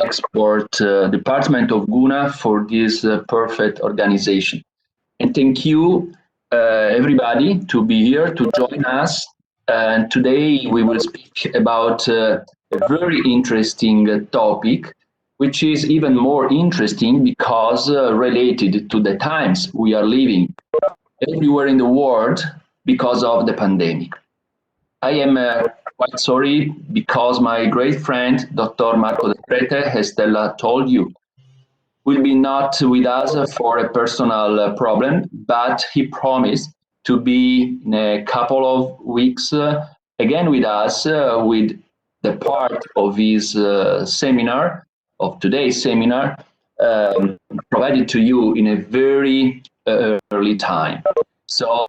export department of GUNA for this perfect organization. And thank you, everybody, to be here, to join us. And today we will speak about a very interesting topic, which is even more interesting because related to the times we are living everywhere in the world because of the pandemic. I am quite sorry because my great friend, Dr. Marco Del Prete, as Stella told you, will be not with us for a personal problem, but he promised to be in a couple of weeks again with us with the part of his seminar, of today's seminar, provided to you in a very early time. So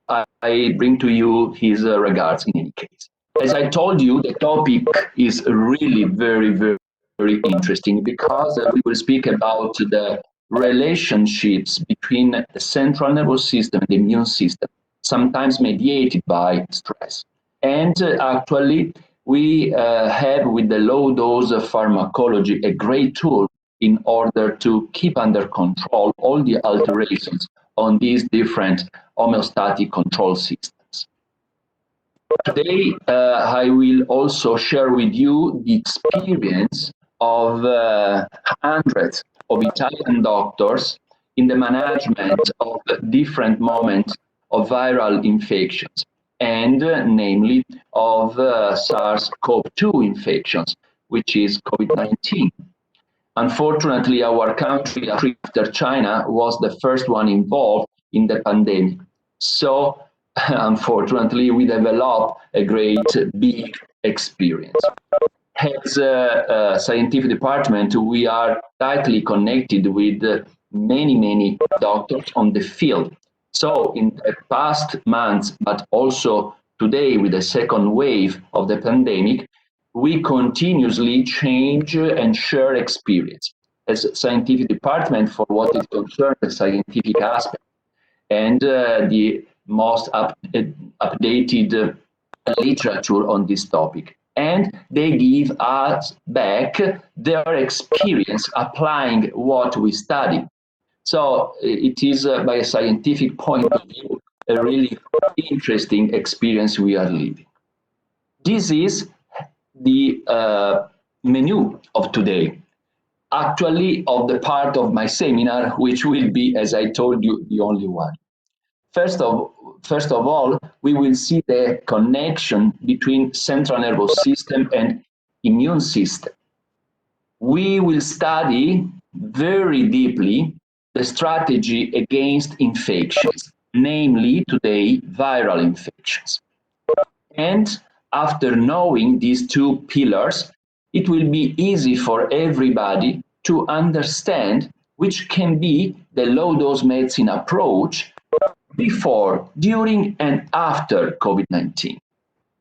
I bring to you his regards in any case. As I told you, the topic is really very interesting because we will speak about the relationships between the central nervous system and the immune system, sometimes mediated by stress. And actually, we have with the low dose of pharmacology a great tool in order to keep under control all the alterations on these different homeostatic control systems. Today, I will also share with you the experience of hundreds of Italian doctors in the management of different moments of viral infections, and namely of SARS-CoV-2 infections, which is COVID-19. Unfortunately, our country, after China, was the first one involved in the pandemic. So, unfortunately, we developed a great big experience. As a scientific department, we are tightly connected with many doctors on the field. So, in the past months, but also today with the second wave of the pandemic, we continuously change and share experience as a scientific department for what is concerned the scientific aspect and the most updated literature on this topic. And they give us back their experience applying what we study. So it is, by a scientific point of view, a really interesting experience we are living. This is the menu of today, actually of the part of my seminar, which will be, as I told you, the only one. First of all, we will see the connection between central nervous system and immune system. We will study very deeply the strategy against infections, namely today viral infections. And after knowing these two pillars, it will be easy for everybody to understand which can be the low-dose medicine approach before, during, and after COVID-19.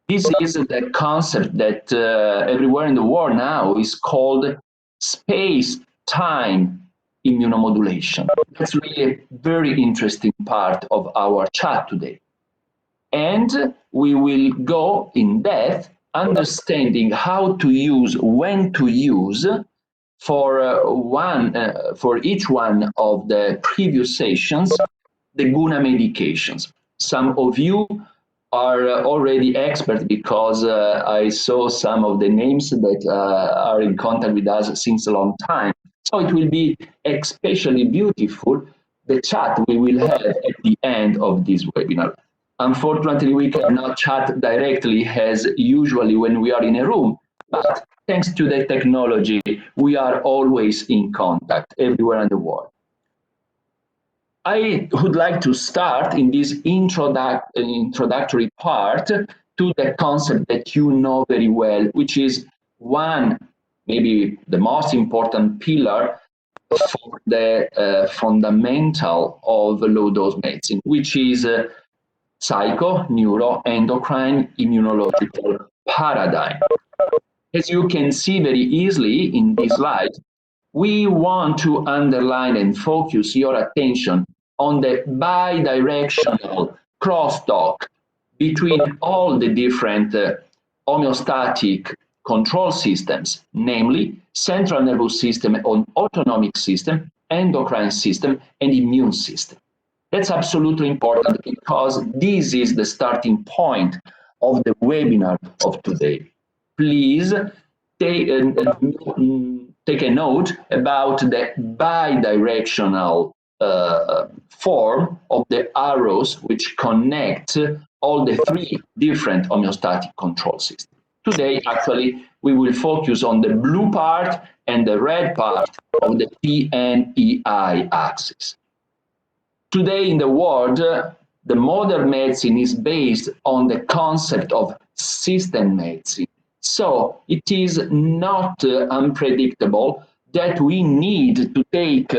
This is the concept that everywhere in the world now is called space-time immunomodulation. That's really a very interesting part of our chat today. And we will go in depth understanding how to use, when to use for each one of the previous sessions, the GUNA medications. Some of you are already experts because I saw some of the names that are in contact with us since a long time. So it will be especially beautiful, the chat we will have at the end of this webinar. Unfortunately, we cannot chat directly as usually when we are in a room, but thanks to the technology, we are always in contact everywhere in the world. I would like to start in this introductory part to the concept that you know very well, which is one, maybe the most important pillar for the fundamental of low-dose medicine, which is psycho, neuro, endocrine, immunological paradigm. As you can see very easily in this slide, we want to underline and focus your attention on the bidirectional crosstalk between all the different homeostatic control systems, namely central nervous system and autonomic system, endocrine system, and immune system. That's absolutely important because this is the starting point of the webinar of today. Please take, take a note about the bidirectional form of the arrows which connect all the three different homeostatic control systems. Today, actually, we will focus on the blue part and the red part of the PNEI axis. Today in the world, the modern medicine is based on the concept of system medicine. So it is not unpredictable that we need to take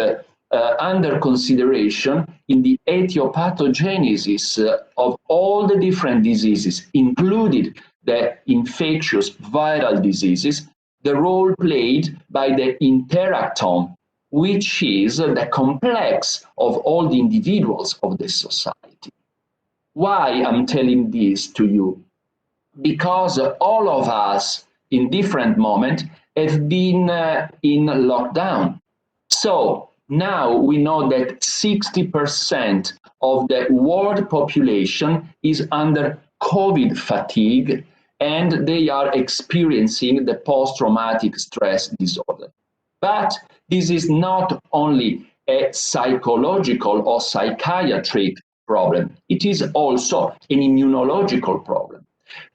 under consideration in the etiopathogenesis of all the different diseases, including the infectious viral diseases, the role played by the interactome, which is the complex of all the individuals of the society. Why I'm telling this to you? Because all of us in different moments have been in lockdown. So now we know that 60% of the world population is under COVID fatigue and they are experiencing the post-traumatic stress disorder. But this is not only a psychological or psychiatric problem, it is also an immunological problem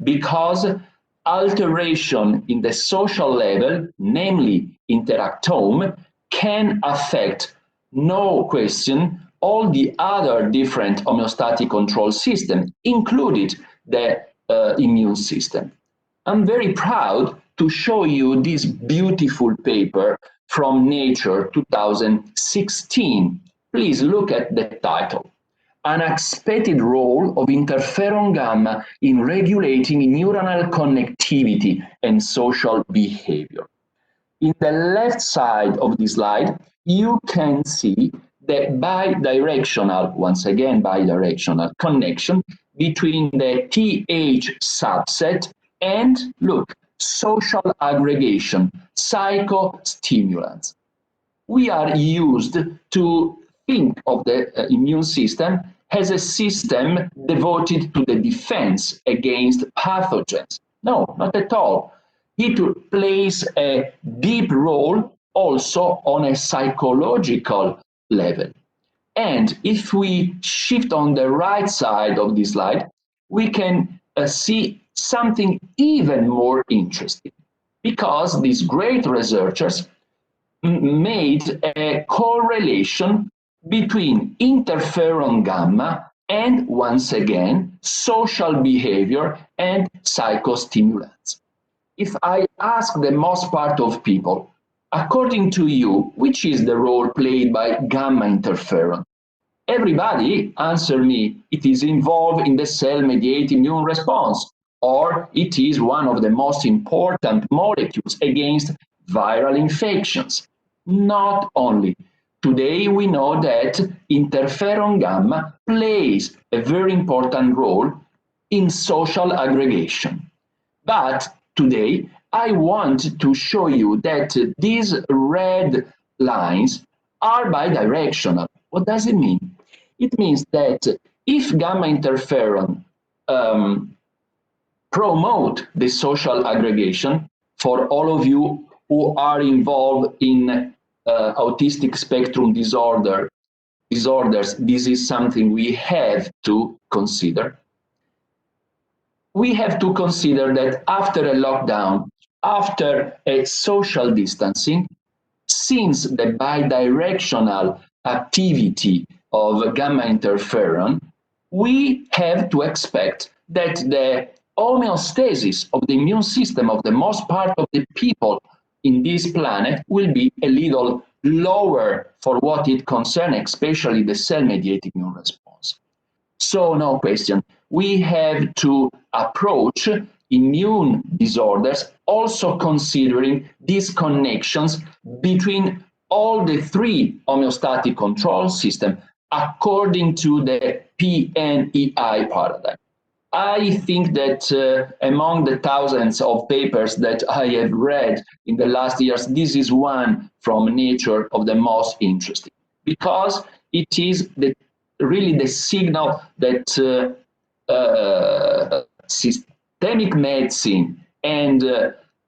because alteration in the social level, namely interactome, can affect, no question, all the other different homeostatic control systems, including the immune system. I'm very proud to show you this beautiful paper from Nature 2016. Please look at the title. Unexpected role of interferon gamma in regulating neuronal connectivity and social behavior. In the left side of the slide, you can see the bidirectional, once again bidirectional connection between the TH subset and, look, social aggregation, psychostimulants. We are used to think of the immune system as a system devoted to the defense against pathogens. No, not at all. It plays a deep role also on a psychological level. And if we shift on the right side of this slide, we can see something even more interesting because these great researchers made a correlation between interferon gamma and, once again, social behavior and psychostimulants. If I ask the most part of people, according to you, which is the role played by gamma interferon? Everybody answer me, it is involved in the cell-mediated immune response, or it is one of the most important molecules against viral infections. Not only. Today we know that interferon gamma plays a very important role in social aggregation. But today I want to show you that these red lines are bidirectional. What does it mean? It means that if gamma interferon promote the social aggregation, for all of you who are involved in autistic spectrum disorders, this is something we have to consider. We have to consider that after a lockdown, after a social distancing, since the bidirectional activity of gamma interferon, we have to expect that the homeostasis of the immune system of the most part of the people in this planet will be a little lower for what it concerns, especially the cell-mediated immune response. So, no question, we have to approach immune disorders also considering these connections between all the three homeostatic control systems according to the PNEI paradigm. I think that among the thousands of papers that I have read in the last years, this is one from Nature of the most interesting, because it is really the signal that systemic medicine and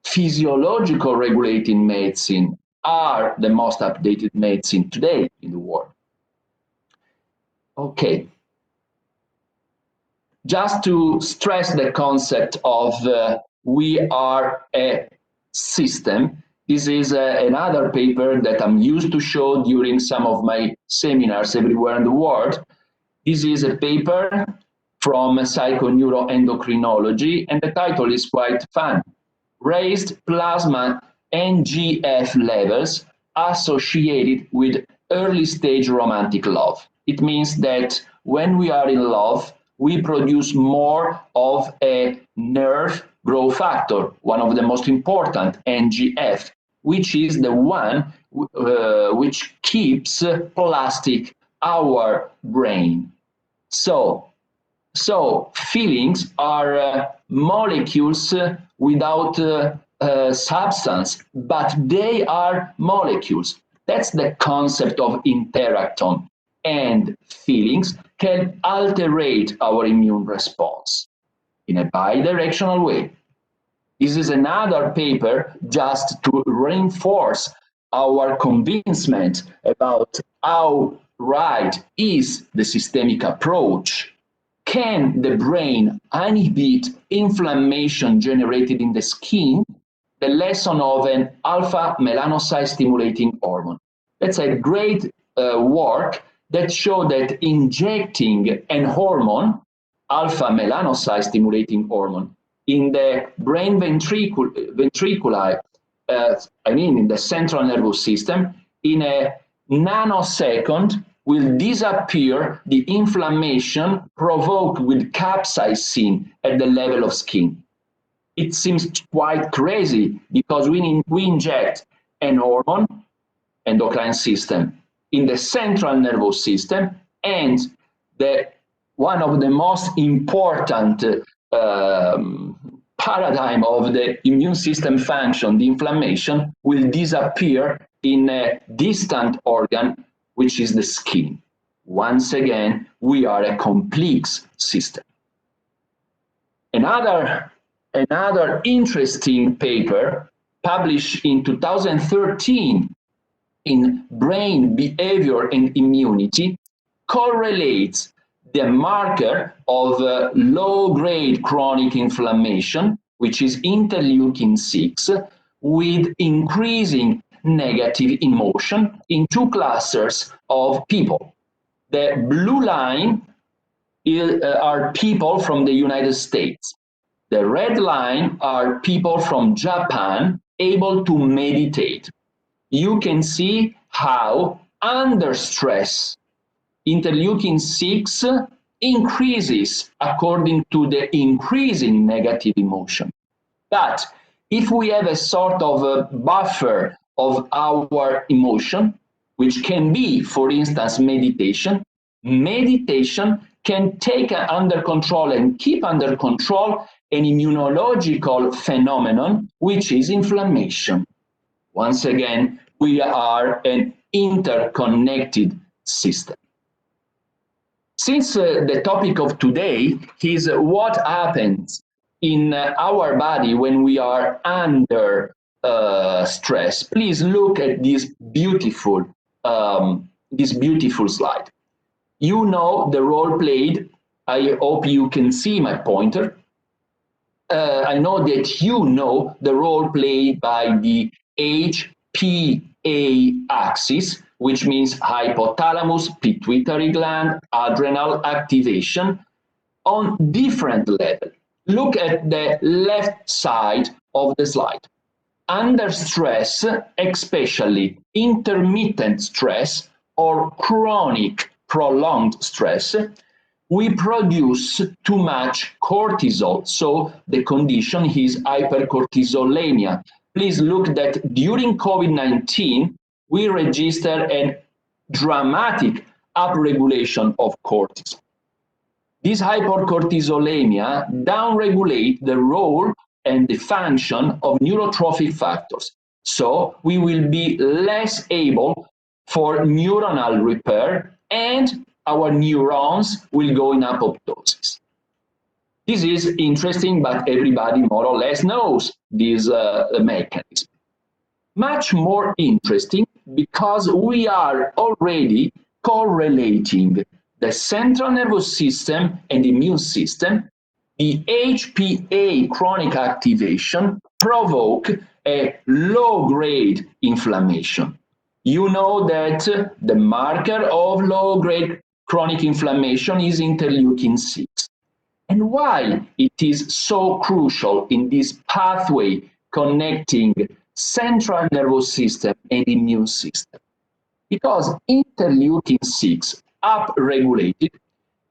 physiological regulating medicine are the most updated medicine today in the world. Okay. Just to stress the concept of we are a system, this is another paper that I'm used to show during some of my seminars everywhere in the world. This is a paper from psychoneuroendocrinology, and the title is quite fun. Raised plasma NGF levels associated with early stage romantic love. It means that when we are in love, we produce more of a nerve growth factor, one of the most important, NGF, which is the one which keeps plastic our brain. So feelings are molecules without substance, but they are molecules. That's the concept of interacton. And feelings can alterate our immune response in a bidirectional way. This is another paper just to reinforce our convincement about how right is the systemic approach. Can the brain inhibit inflammation generated in the skin? The lesson of an alpha melanocyte stimulating hormone. That's a great work that showed that injecting an hormone, alpha melanocyte stimulating hormone, in the brain ventriculi, in the central nervous system, in a nanosecond will disappear the inflammation provoked with capsaicin at the level of skin. It seems quite crazy because we inject an hormone, endocrine system, in the central nervous system, and one of the most important paradigm of the immune system function, the inflammation, will disappear in a distant organ, which is the skin. Once again, we are a complex system. Another interesting paper published in 2013 in Brain Behavior and Immunity correlates the marker of low-grade chronic inflammation, which is interleukin-6, with increasing negative emotion in two clusters of people. The blue line are people from the United States. The red line are people from Japan able to meditate. You can see how under stress, interleukin-6 increases according to the increasing negative emotion. But if we have a sort of a buffer of our emotion, which can be, for instance, meditation can take under control and keep under control an immunological phenomenon, which is inflammation. Once again, we are an interconnected system. Since the topic of today is what happens in our body when we are under stress, please look at this beautiful slide. You know the role played. I hope you can see my pointer. I know that you know the role played by the HPA axis, which means hypothalamus, pituitary gland, adrenal activation on different levels. Look at the left side of the slide. Under stress, especially intermittent stress or chronic prolonged stress, we produce too much cortisol. So the condition is hypercortisolemia. Please look that during COVID-19, we register a dramatic upregulation of cortisol. This hypercortisolemia downregulate the role and the function of neurotrophic factors. So we will be less able for neuronal repair and our neurons will go in apoptosis. This is interesting, but everybody more or less knows this mechanism. Much more interesting because we are already correlating the central nervous system and immune system. The HPA chronic activation provoke a low-grade inflammation. You know that the marker of low-grade chronic inflammation is interleukin-6. And why it is so crucial in this pathway connecting central nervous system and immune system? Because interleukin-6, upregulated,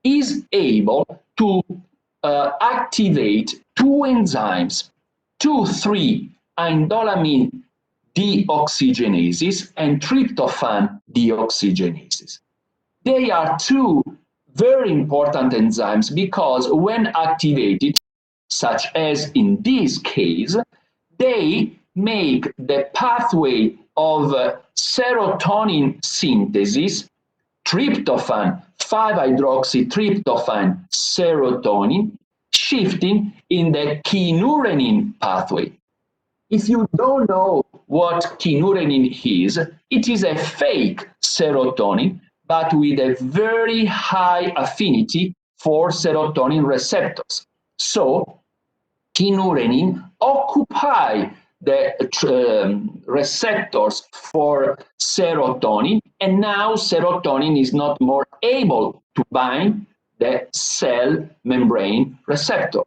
is able to activate two enzymes, 2,3-indolamine deoxygenases and tryptophan deoxygenases. They are two very important enzymes because when activated, such as in this case, they make the pathway of serotonin synthesis, tryptophan, 5-hydroxytryptophan serotonin, shifting in the kynurenine pathway. If you don't know what kynurenine is, it is a fake serotonin, but with a very high affinity for serotonin receptors. So, kynurenine occupy the receptors for serotonin, and now serotonin is not more able to bind the cell membrane receptor.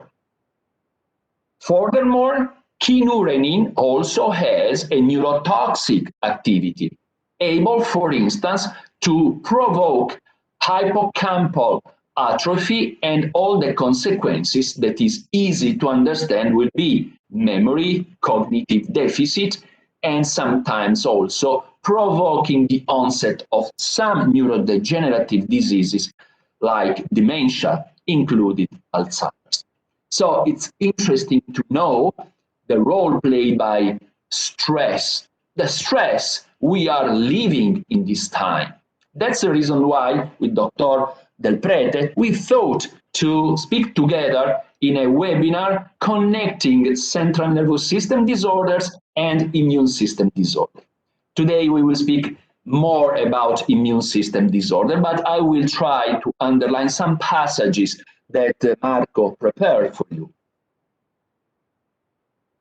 Furthermore, kynurenine also has a neurotoxic activity, able, for instance, to provoke hippocampal atrophy and all the consequences that is easy to understand will be memory, cognitive deficit, and sometimes also provoking the onset of some neurodegenerative diseases like dementia, including Alzheimer's. So it's interesting to know the role played by stress, the stress we are living in this time. That's the reason why with Dr. Del Prete, we thought to speak together in a webinar connecting central nervous system disorders and immune system disorder. Today we will speak more about immune system disorder, but I will try to underline some passages that Marco prepared for you.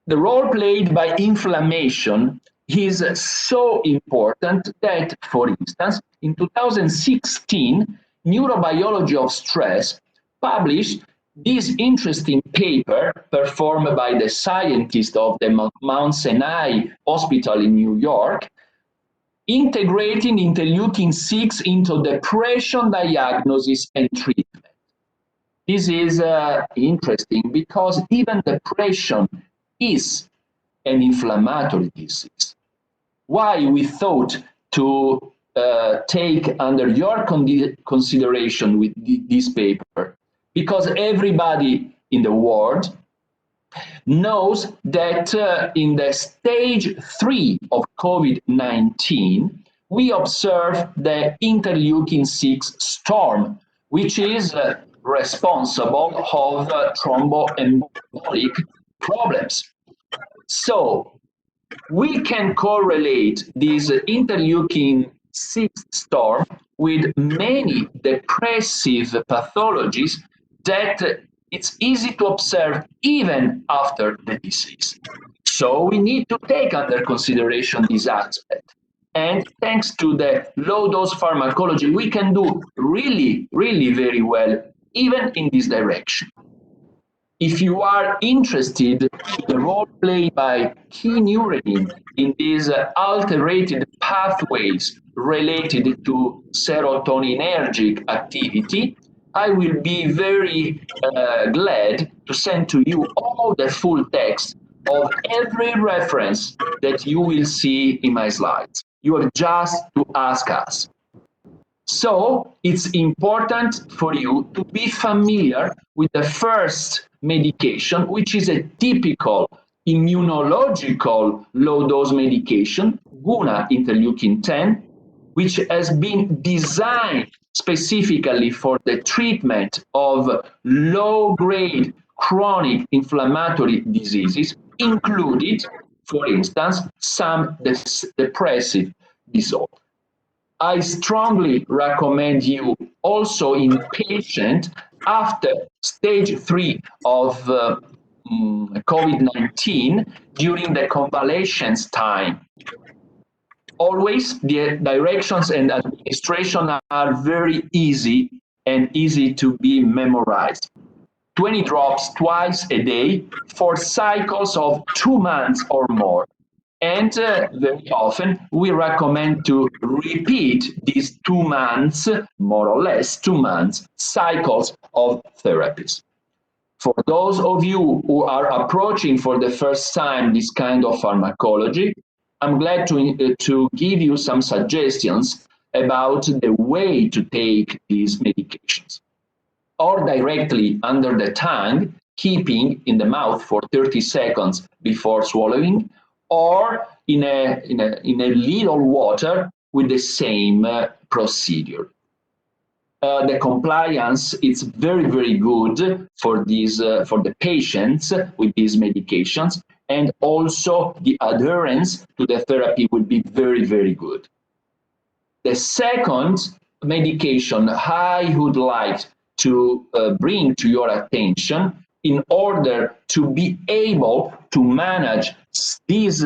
The role played by inflammation is so important that, for instance, in 2016, Neurobiology of Stress published this interesting paper performed by the scientists of the Mount Sinai Hospital in New York, integrating interleukin-6 into depression diagnosis and treatment. This is interesting because even depression is an inflammatory disease. Why we thought to take under your consideration with this paper? Because everybody in the world knows that in the stage 3 of COVID-19, we observe the interleukin-6 storm, which is responsible of thromboembolic problems. So we can correlate this interleukin-6 storm with many depressive pathologies that it's easy to observe even after the disease. So we need to take under consideration this aspect. And thanks to the low-dose pharmacology, we can do really, really very well, even in this direction. If you are interested in the role played by kynurenine in these alterated pathways related to serotoninergic activity, I will be very glad to send to you all the full text of every reference that you will see in my slides. You have just to ask us. So it's important for you to be familiar with the first medication, which is a typical immunological low-dose medication, Guna interleukin 10, which has been designed specifically for the treatment of low-grade chronic inflammatory diseases, including, for instance, some depressive disorder. I strongly recommend you also in patients after stage 3 of COVID-19 during the convalescence time. Always the directions and administration are very easy and easy to be memorized. 20 drops twice a day for cycles of 2 months or more. And very often we recommend to repeat these 2 months, more or less 2 months, cycles of therapies. For those of you who are approaching for the first time this kind of pharmacology, I'm glad to give you some suggestions about the way to take these medications. Or directly under the tongue, keeping in the mouth for 30 seconds before swallowing, or in a little water with the same procedure. The compliance is very, very good for these for the patients with these medications, and also the adherence to the therapy will be very, very good. The second medication I would like to bring to your attention in order to be able to manage these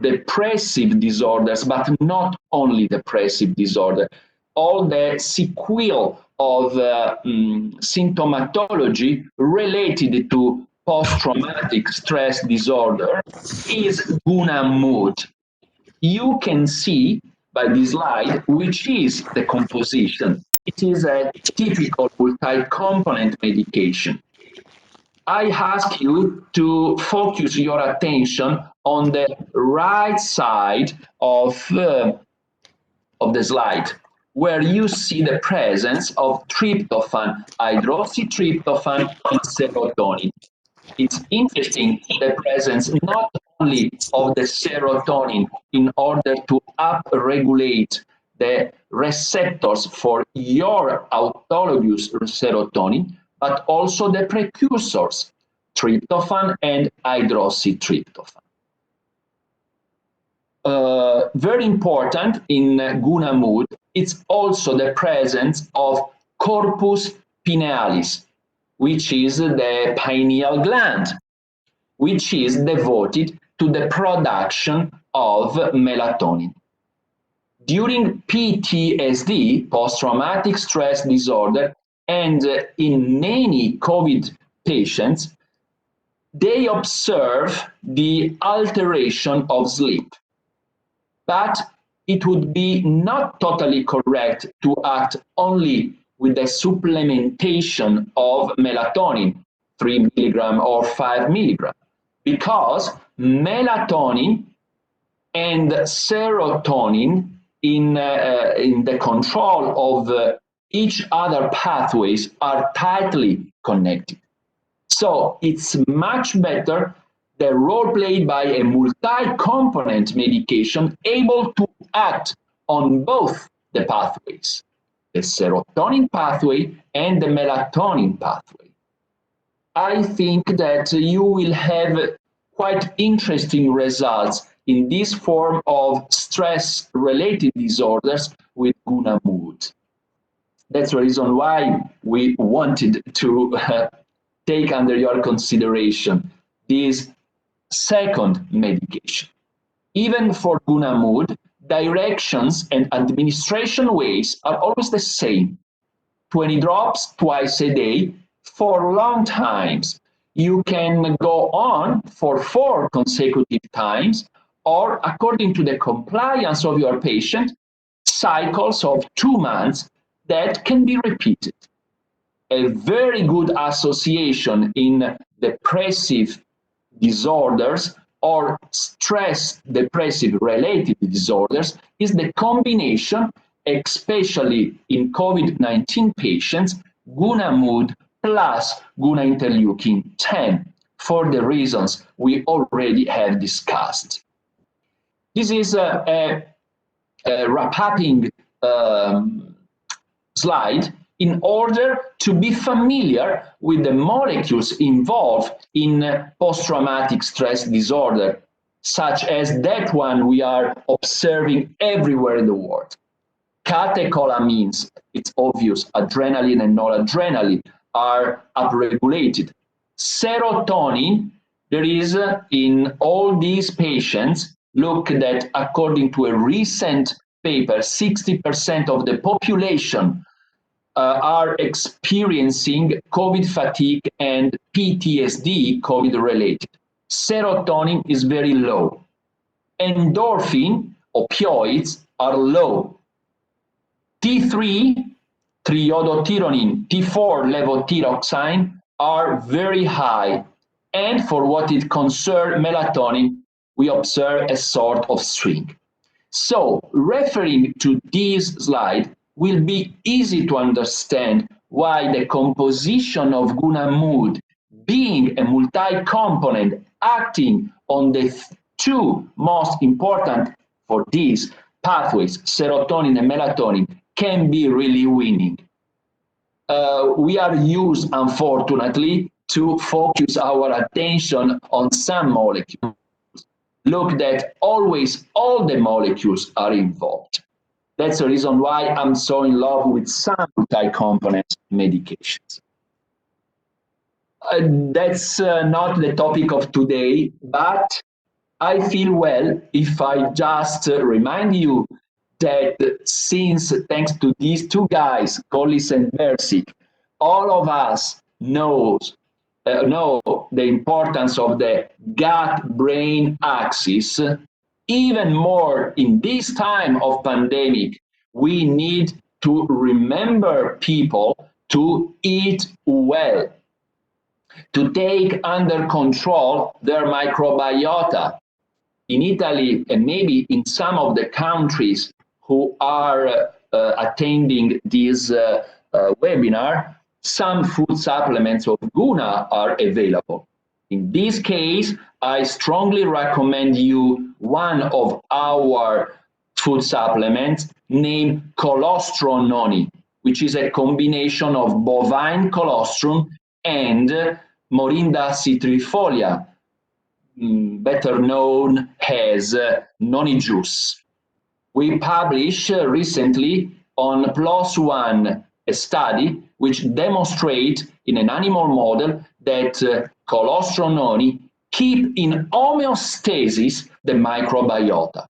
depressive disorders, but not only depressive disorder, all the sequelae of symptomatology related to post-traumatic stress disorder is Guna mood. You can see by this slide which is the composition. It is a typical multi-component medication. I ask you to focus your attention on the right side of the slide, where you see the presence of tryptophan, hydroxytryptophan, and serotonin. It's interesting the presence not only of the serotonin in order to upregulate the receptors for your autologous serotonin, but also the precursors, tryptophan and hydroxytryptophan. Very important in Guna mood, it's also the presence of corpus pinealis, which is the pineal gland, which is devoted to the production of melatonin. During PTSD, post-traumatic stress disorder, and in many COVID patients, they observe the alteration of sleep. But it would be not totally correct to act only with the supplementation of melatonin, 3 milligram or 5 milligram, because melatonin and serotonin in the control of each other pathways are tightly connected. So it's much better the role played by a multi-component medication able to act on both the pathways, the serotonin pathway and the melatonin pathway. I think that you will have quite interesting results in this form of stress-related disorders with Guna mood. That's the reason why we wanted to take under your consideration this second medication. Even for Guna mood, directions and administration ways are always the same. 20 drops twice a day for long times. You can go on for 4 consecutive times, or according to the compliance of your patient, cycles of 2 months that can be repeated. A very good association in depressive disorders or stress depressive related disorders is the combination especially in COVID-19 patients, guna mood plus guna interleukin 10 for the reasons we already have discussed. This is a wrapping slide in order to be familiar with the molecules involved in post-traumatic stress disorder, such as that one we are observing everywhere in the world. Catecholamines, it's obvious, adrenaline and noradrenaline are upregulated. Serotonin, there is in all these patients, look that according to a recent paper, 60% of the population are experiencing COVID fatigue and PTSD COVID-related. Serotonin is very low. Endorphin, opioids, are low. T3, triiodothyronine, T4, levothyroxine are very high. And for what it concerns melatonin, we observe a sort of swing. So, referring to this slide will be easy to understand why the composition of guna mood, being a multi-component acting on the two most important for these pathways, serotonin and melatonin, can be really winning. We are used, unfortunately, to focus our attention on some molecules. Look that always all the molecules are involved. That's the reason why I'm so in love with some multi-component medications. That's not the topic of today, but I feel well if I just remind you that since, thanks to these two guys, Collis and Bersic, all of us know the importance of the gut-brain axis. Even more in this time of pandemic, we need to remember people to eat well, to take under control their microbiota. In Italy and maybe in some of the countries who are attending this webinar, some food supplements of guna are available. In this case, I strongly recommend you one of our food supplements named colostrononi, which is a combination of bovine colostrum and Morinda citrifolia, better known as noni juice. We published recently on PLOS ONE a study which demonstrates in an animal model that colostrononi keep in homeostasis the microbiota.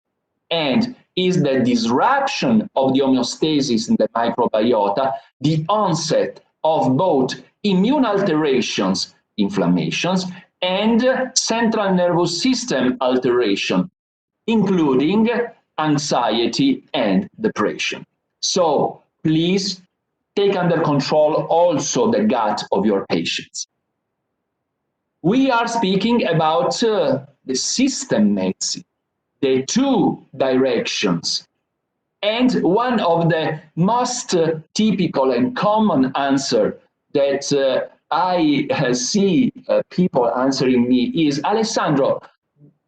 And is the disruption of the homeostasis in the microbiota the onset of both immune alterations, inflammations, and central nervous system alteration, including anxiety and depression. So please take under control also the gut of your patients. We are speaking about the system medicine, the two directions. And one of the most typical and common answer that I see people answering me is, Alessandro,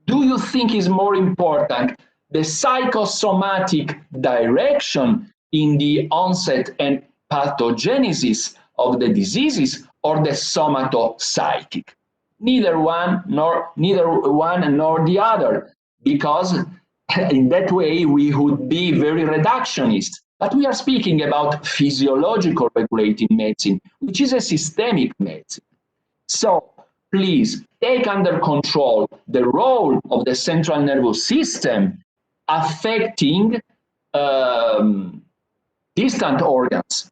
do you think is more important the psychosomatic direction in the onset and pathogenesis of the diseases or the somatopsychic? Neither one nor the other, because in that way we would be very reductionist. But we are speaking about physiological regulating medicine, which is a systemic medicine. So please take under control the role of the central nervous system affecting distant organs.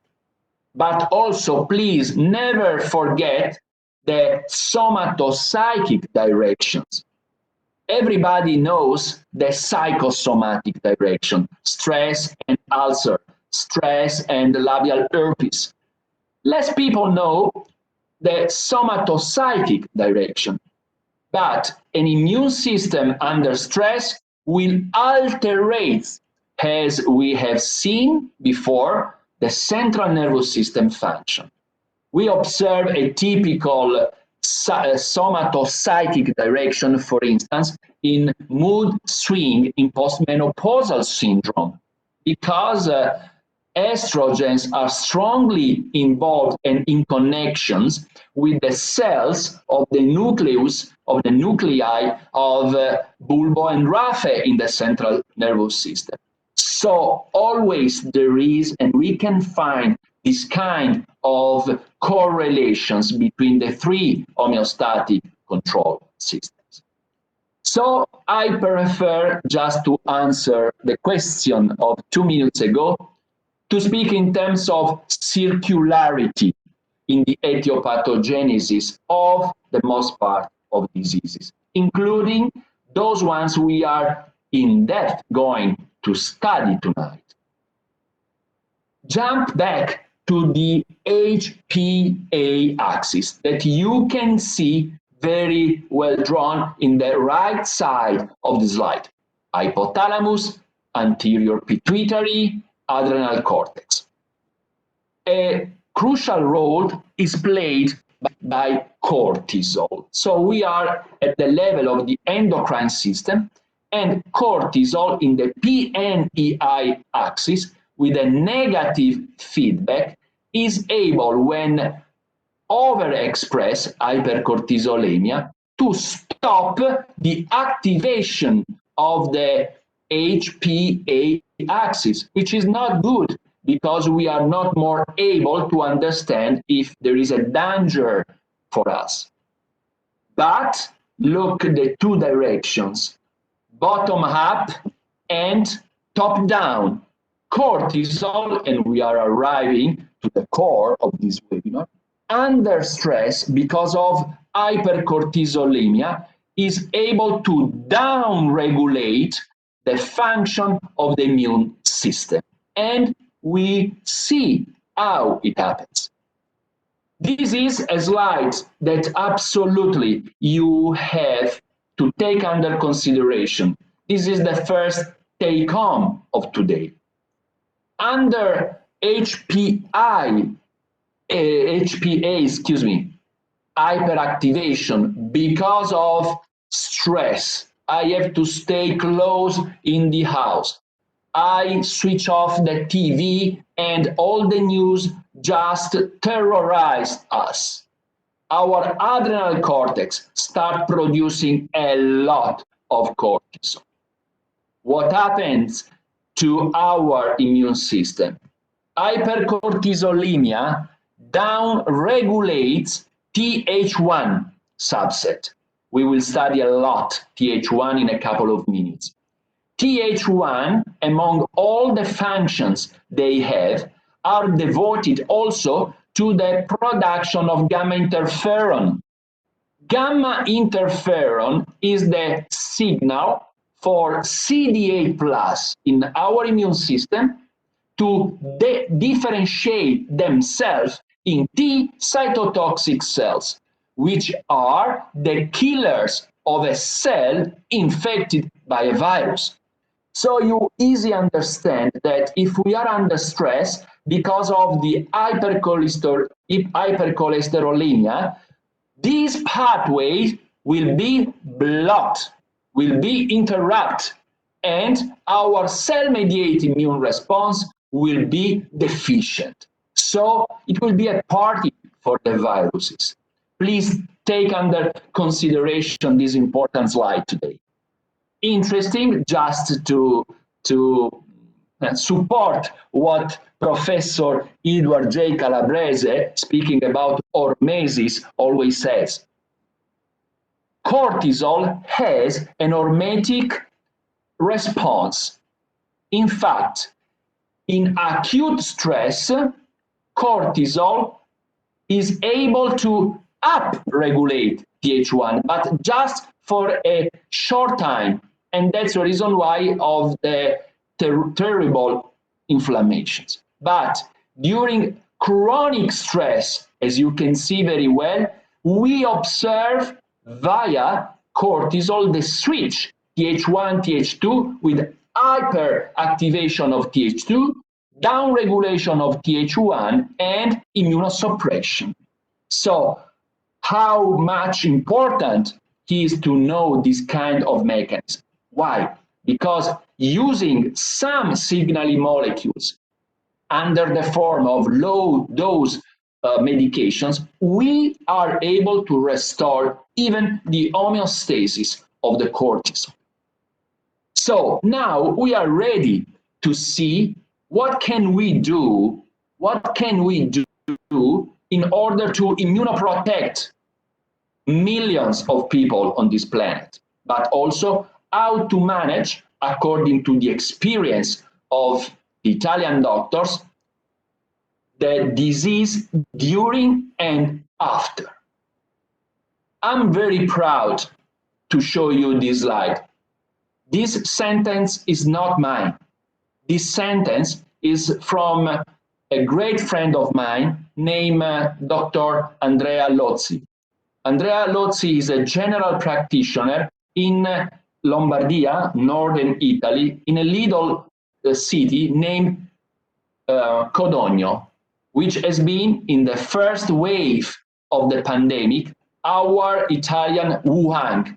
But also, please never forget the somatopsychic directions. Everybody knows the psychosomatic direction, stress and ulcer, stress and labial herpes. Less people know the somatopsychic direction, but an immune system under stress will alterate as we have seen before, the central nervous system function. We observe a typical somatopsychic direction, for instance, in mood swing in postmenopausal syndrome, because estrogens are strongly involved and in connections with the cells of the nucleus, of the nuclei of bulbo and raphe in the central nervous system. So always there is, and we can find this kind of correlations between the three homeostatic control systems. So I prefer, just to answer the question of 2 minutes ago, to speak in terms of circularity in the etiopathogenesis of the most part of diseases, including those ones we are in depth going to study tonight. Jump back to the HPA axis that you can see very well drawn in the right side of the slide. Hypothalamus, anterior pituitary, adrenal cortex. A crucial role is played by cortisol. So we are at the level of the endocrine system, and cortisol in the PNEI axis with a negative feedback is able, when overexpressed hypercortisolemia, to stop the activation of the HPA axis, which is not good because we are not more able to understand if there is a danger for us. But look at the two directions, bottom up and top down. Cortisol, and we are arriving to the core of this webinar, under stress because of hypercortisolemia is able to down-regulate the function of the immune system. And we see how it happens. This is a slide that absolutely you have to take under consideration. This is the first take home of today. Under HPA, hyperactivation because of stress. I have to stay close in the house. I switch off the TV and all the news just terrorize us. Our adrenal cortex start producing a lot of cortisol. What happens to our immune system? Hypercortisolemia down-regulates Th1 subset. We will study a lot Th1 in a couple of minutes. Th1, among all the functions they have, are devoted also to the production of gamma interferon. Gamma interferon is the signal for CD8+ in our immune system to differentiate themselves in T cytotoxic cells, which are the killers of a cell infected by a virus. So you easily understand that if we are under stress because of the hypercholesterolemia, these pathways will be blocked, will be interrupted, and our cell-mediated immune response will be deficient. So it will be a party for the viruses. Please take under consideration this important slide today. Interesting, just to support what Professor Edward J. Calabrese, speaking about hormesis, always says. Cortisol has an hormetic response. In fact, in acute stress, cortisol is able to up-regulate Th1, but just for a short time. And that's the reason why of the terrible inflammations. But during chronic stress, as you can see very well, we observe via cortisol the switch Th1, Th2 with hyperactivation of Th2, downregulation of Th1, and immunosuppression. So, how much important is to know this kind of mechanism? Why? Because using some signaling molecules under the form of low dose medications, we are able to restore even the homeostasis of the cortisol. So now we are ready to see what can we do in order to immunoprotect millions of people on this planet, but also how to manage, according to the experience of the Italian doctors, the disease during and after. I'm very proud to show you this slide. This sentence is not mine. This sentence is from a great friend of mine named Dr. Andrea Lozzi. Andrea Lozzi is a general practitioner in Lombardia, northern Italy, in a little city named Codogno, which has been, in the first wave of the pandemic, our Italian Wuhan.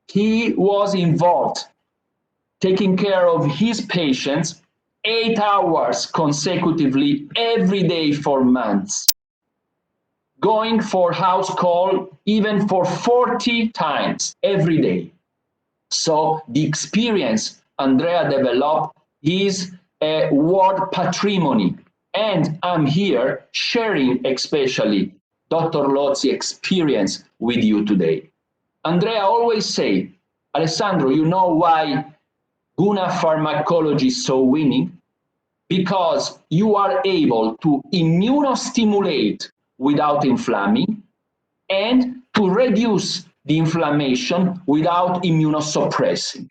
He was involved taking care of his patients 8 hours consecutively every day for months, going for house call even for 40 times every day. So the experience Andrea developed is a world patrimony, and I'm here sharing especially Dr. Lozzi's experience with you today. Andrea always say, Alessandro, you know why Guna pharmacology is so winning? Because you are able to immunostimulate without inflaming and to reduce the inflammation without immunosuppressing.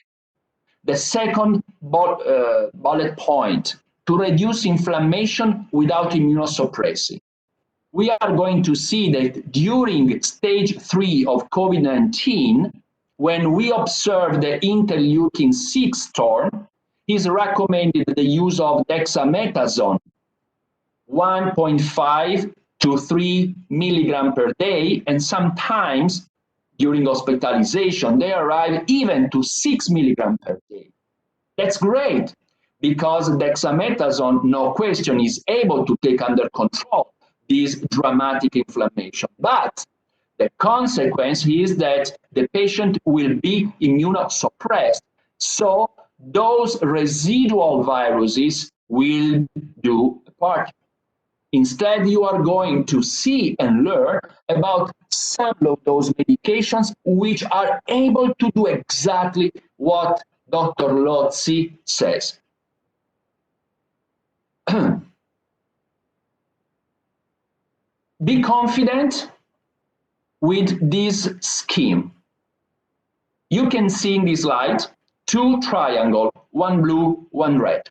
The second bullet point, to reduce inflammation without immunosuppressing. We are going to see that during stage 3 of COVID-19, when we observe the interleukin-6 storm, is recommended the use of dexamethasone, 1.5 to 3 milligram per day, and sometimes during hospitalization, they arrive even to 6 milligram per day. That's great, because dexamethasone, no question, is able to take under control this dramatic inflammation. But the consequence is that the patient will be immunosuppressed. So those residual viruses will do a part. Instead, you are going to see and learn about some of those medications which are able to do exactly what Dr. Lozzi says. Be confident with this scheme. You can see in this slide 2 triangles, one blue, one red.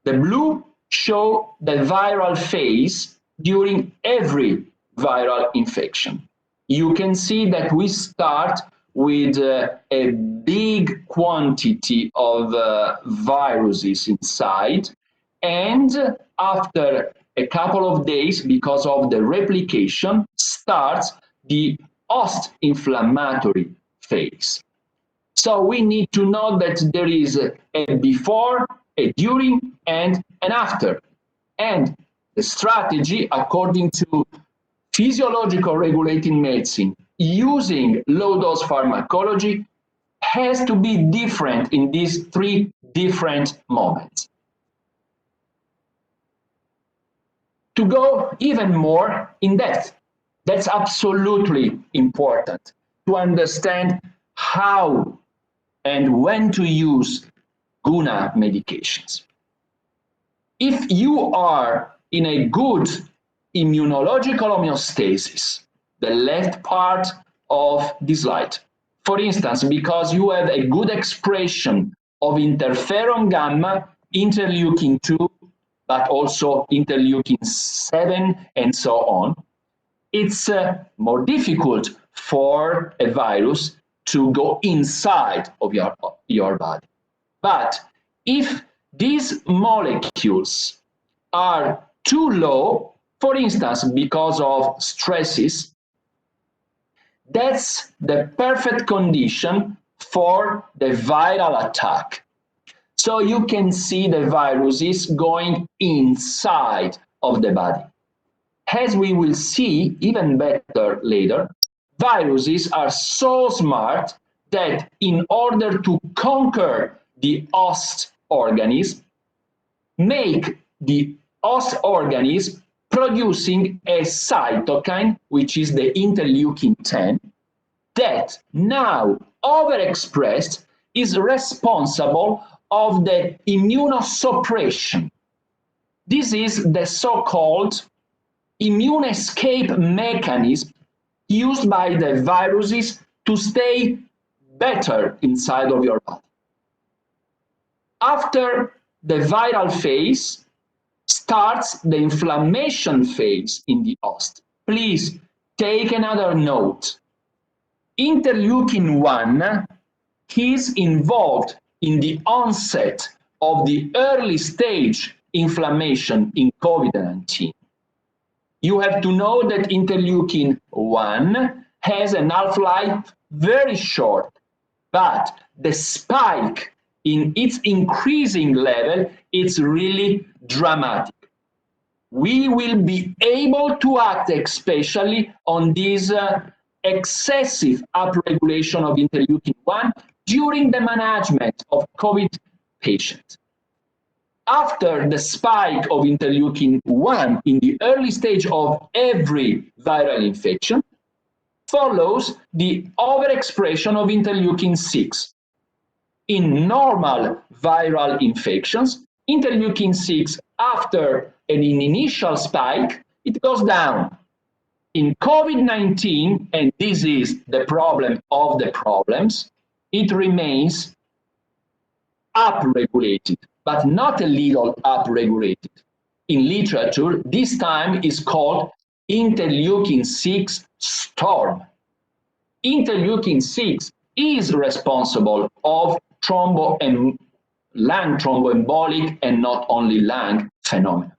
The blue show the viral phase during every viral infection. You can see that we start with a big quantity of viruses inside, and after a couple of days, because of the replication, starts the post-inflammatory phase. So we need to know that there is a before, a during, and an after. And the strategy, according to physiological regulating medicine, using low-dose pharmacology, has to be different in these 3 different moments. To go even more in depth, that's absolutely important to understand how and when to use Guna medications. If you are in a good immunological homeostasis, the left part of this slide, for instance, because you have a good expression of interferon gamma, interleukin 2, but also interleukin 7, and so on, it's more difficult for a virus to go inside of your body. But if these molecules are too low, for instance, because of stresses, that's the perfect condition for the viral attack. So you can see the viruses going inside of the body. As we will see even better later, viruses are so smart that in order to conquer the host organism, make the host organism producing a cytokine, which is the interleukin 10, that now overexpressed is responsible of the immunosuppression. This is the so-called immune escape mechanism used by the viruses to stay better inside of your body. After the viral phase starts the inflammation phase in the host. Please take another note. Interleukin 1 is involved in the onset of the early stage inflammation in COVID-19. You have to know that interleukin 1 has an half-life very short, but the spike in its increasing level is really dramatic. We will be able to act especially on this excessive upregulation of interleukin 1 during the management of COVID patients. After the spike of interleukin 1 in the early stage of every viral infection, follows the overexpression of interleukin 6. In normal viral infections, interleukin 6, after an initial spike, it goes down. In COVID-19, and this is the problem of the problems, it remains upregulated, but not a little upregulated. In literature, this time is called interleukin 6 storm. Interleukin 6 is responsible of lung thromboembolic and not only lung phenomena.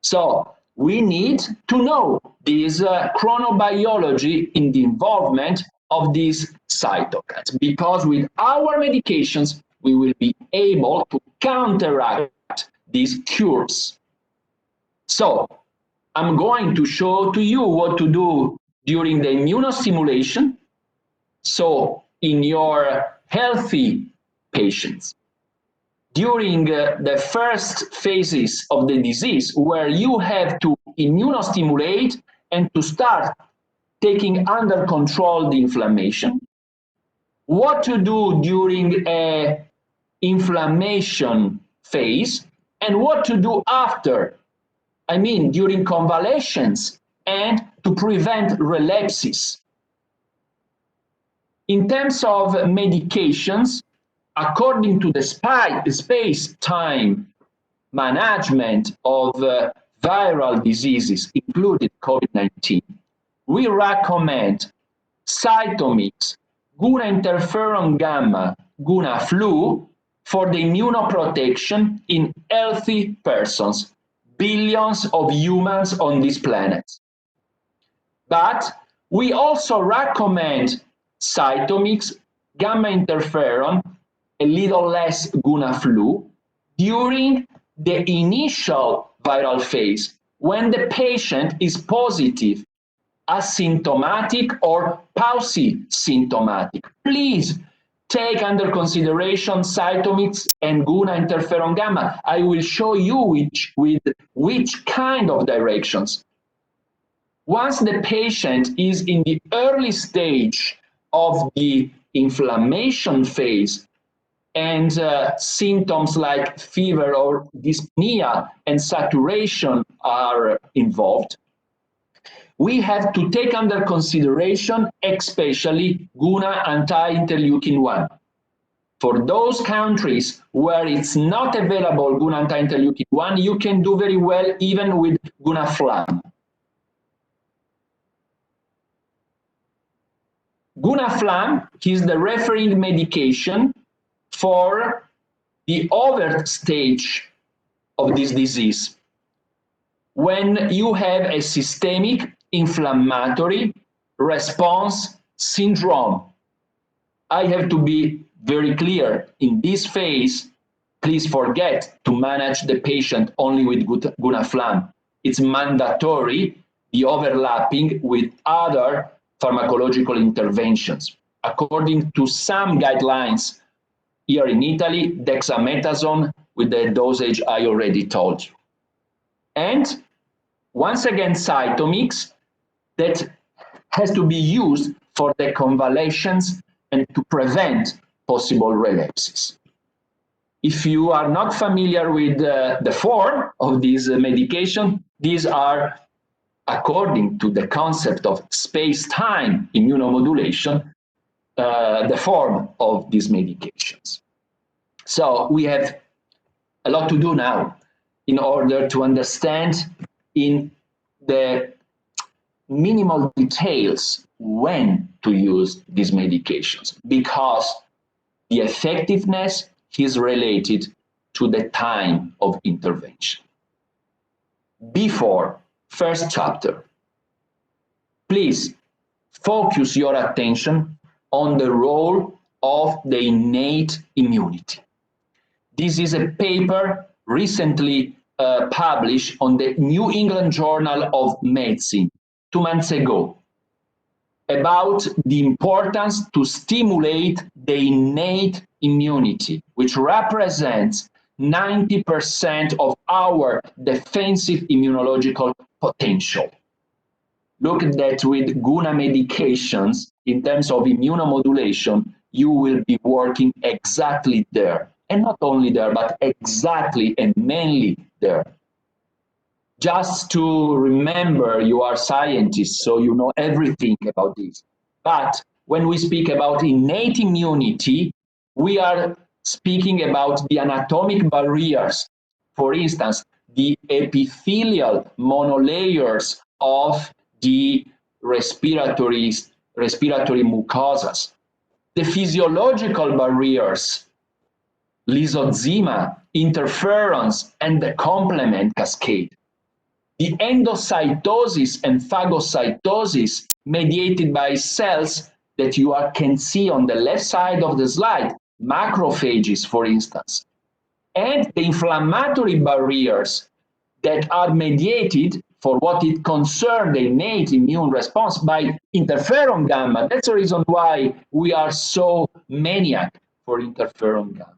So we need to know this chronobiology in the involvement of these cytokines, because with our medications, we will be able to counteract these cures. So I'm going to show to you what to do during the immunostimulation. So in your healthy patients, during the first phases of the disease, where you have to immunostimulate and to start taking under control the inflammation, what to do during an inflammation phase, and what to do after, I mean during convalescence, and to prevent relapses. In terms of medications, according to the space-time management of viral diseases, including COVID-19, we recommend cytomix, guna interferon gamma, guna flu for the immunoprotection in healthy persons, billions of humans on this planet. But we also recommend cytomix, gamma interferon, a little less guna flu during the initial viral phase when the patient is positive, asymptomatic or pauci-symptomatic. Please take under consideration cytomix and guna interferon gamma. I will show you which kind of directions. Once the patient is in the early stage of the inflammation phase and symptoms like fever or dyspnea and saturation are involved, we have to take under consideration especially guna anti-interleukin 1. For those countries where it's not available guna anti-interleukin 1, you can do very well even with gunaflam. Gunaflam is the referring medication for the overt stage of this disease, when you have a systemic inflammatory response syndrome. I have to be very clear. In this phase, please forget to manage the patient only with gunaflam. It's mandatory the overlapping with other pharmacological interventions. According to some guidelines here in Italy, dexamethasone with the dosage I already told you. And once again, cytomix that has to be used for the convalescence and to prevent possible relapses. If you are not familiar with the form of this medication, these are, according to the concept of space-time immunomodulation, the form of these medications. So we have a lot to do now in order to understand in the minimal details when to use these medications, because the effectiveness is related to the time of intervention. Before first chapter, please focus your attention on the role of the innate immunity. This is a paper recently published on the New England Journal of Medicine 2 months ago about the importance to stimulate the innate immunity, which represents 90% of our defensive immunological potential. Look at that with guna medications, in terms of immunomodulation, you will be working exactly there. And not only there, but exactly and mainly there. Just to remember, you are scientists, so you know everything about this. But when we speak about innate immunity, we are speaking about the anatomic barriers. For instance, the epithelial monolayers of the respiratory mucosas, the physiological barriers, lysozyma, interferons, and the complement cascade. The endocytosis and phagocytosis mediated by cells that you can see on the left side of the slide, macrophages, for instance, and the inflammatory barriers that are mediated, for what it concerns the innate immune response, by interferon gamma. That's the reason why we are so maniac for interferon gamma.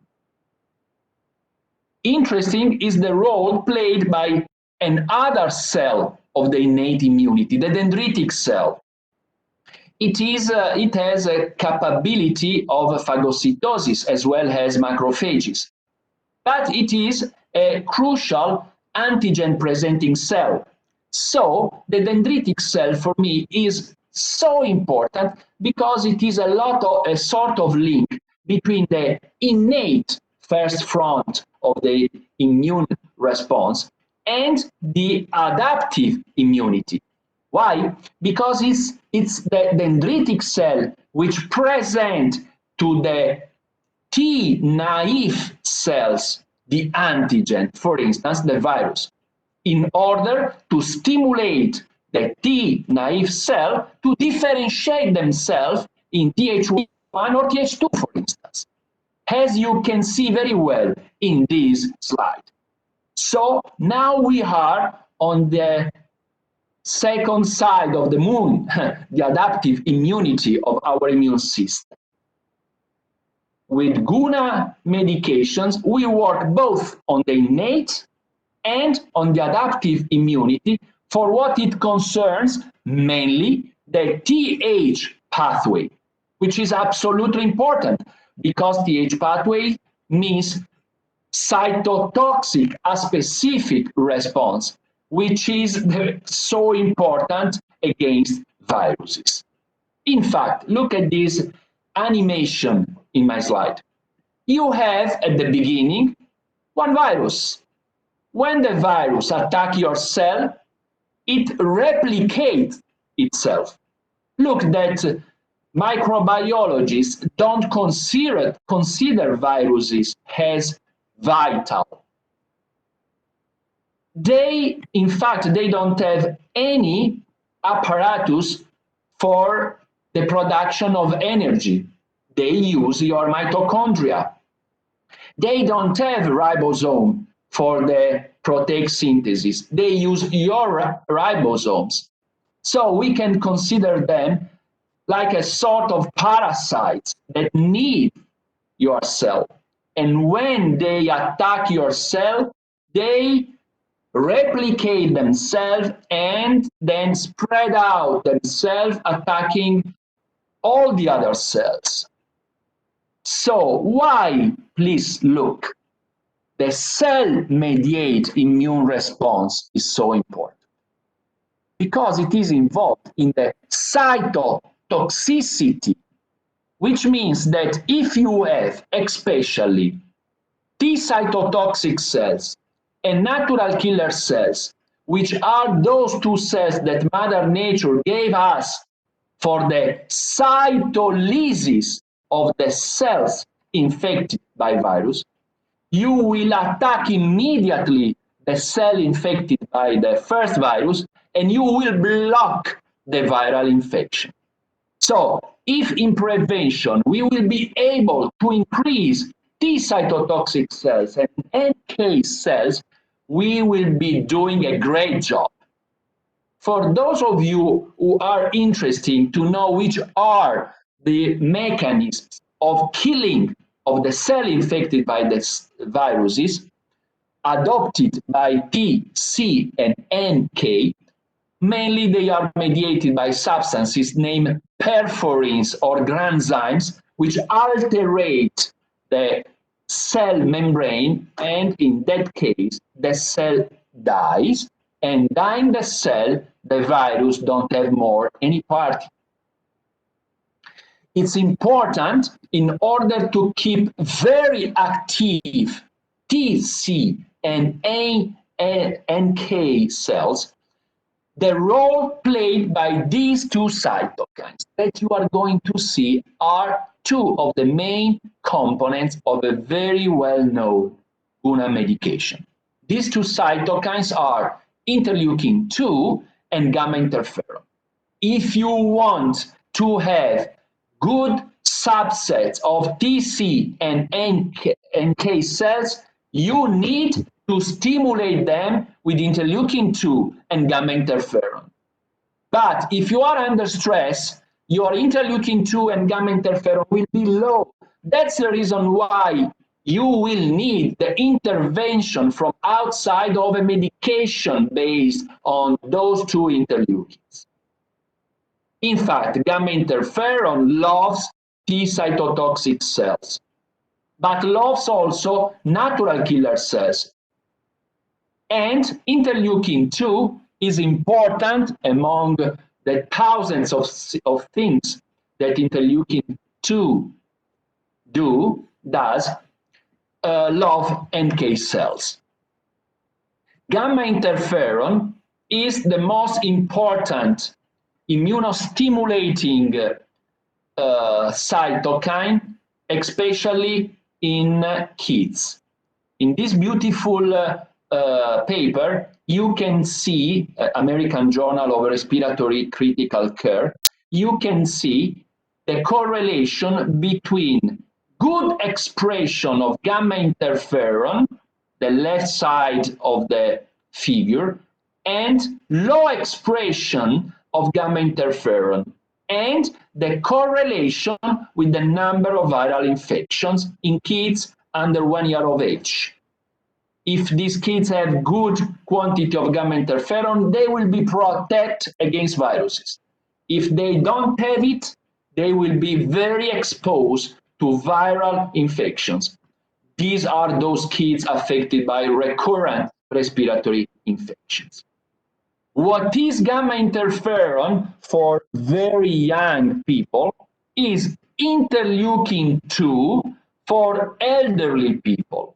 Interesting is the role played by another cell of the innate immunity, the dendritic cell. It has a capability of phagocytosis as well as macrophages, but it is a crucial antigen-presenting cell. So the dendritic cell for me is so important because it is a sort of link between the innate first front of the immune response and the adaptive immunity. Why? Because it's the dendritic cell which present to the T-naive cells the antigen, for instance, the virus, in order to stimulate the T-naive cell to differentiate themselves in Th1 or Th2, for instance, as you can see very well in this slide. So now we are on the second side of the moon, the adaptive immunity of our immune system. With guna medications, we work both on the innate and on the adaptive immunity for what it concerns mainly the TH pathway, which is absolutely important because TH pathway means cytotoxic aspecific response, which is so important against viruses. In fact, look at this animation in my slide. You have at the beginning one virus. When the virus attacks your cell, it replicates itself. Look that microbiologists don't consider viruses as vital. In fact, they don't have any apparatus for the production of energy. They use your mitochondria. They don't have ribosome for the protein synthesis. They use your ribosomes. So we can consider them like a sort of parasites that need your cell. And when they attack your cell, they replicate themselves and then spread out themselves, attacking all the other cells. So why, please look, the cell-mediated immune response is so important? Because it is involved in the cytotoxicity, which means that if you have especially T cytotoxic cells and natural killer cells, which are those two cells that Mother Nature gave us for the cytolysis of the cells infected by virus, you will attack immediately the cell infected by the first virus, and you will block the viral infection. So if in prevention we will be able to increase T cytotoxic cells and NK cells, we will be doing a great job. For those of you who are interested to know which are the mechanisms of killing of the cell infected by the viruses adopted by T, C, and NK, mainly they are mediated by substances named perforins or granzymes, which alterate the cell membrane, and in that case, the cell dies, and dying the cell, the virus don't have more any part. It's important in order to keep very active T, C, and NK cells, the role played by these two cytokines that you are going to see are two of the main components of a very well-known GUNA medication. These two cytokines are interleukin-2 and gamma interferon. If you want to have good subsets of TC and NK cells, you need to stimulate them with interleukin-2 and gamma interferon. But if you are under stress, your interleukin-2 and gamma interferon will be low. That's the reason why you will need the intervention from outside of a medication based on those two interleukins. In fact, gamma interferon loves T cytotoxic cells, but loves also natural killer cells. And interleukin-2 is important among the thousands of things that interleukin-2 does love NK cells. Gamma interferon is the most important immunostimulating cytokine, especially in kids. In this beautiful paper, you can see, American Journal of Respiratory Critical Care, you can see the correlation between good expression of gamma interferon, the left side of the figure, and low expression of gamma interferon, and the correlation with the number of viral infections in kids under 1 year of age. If these kids have good quantity of gamma interferon, they will be protected against viruses. If they don't have it, they will be very exposed to viral infections. These are those kids affected by recurrent respiratory infections. What is gamma interferon for very young people is interleukin-2 for elderly people.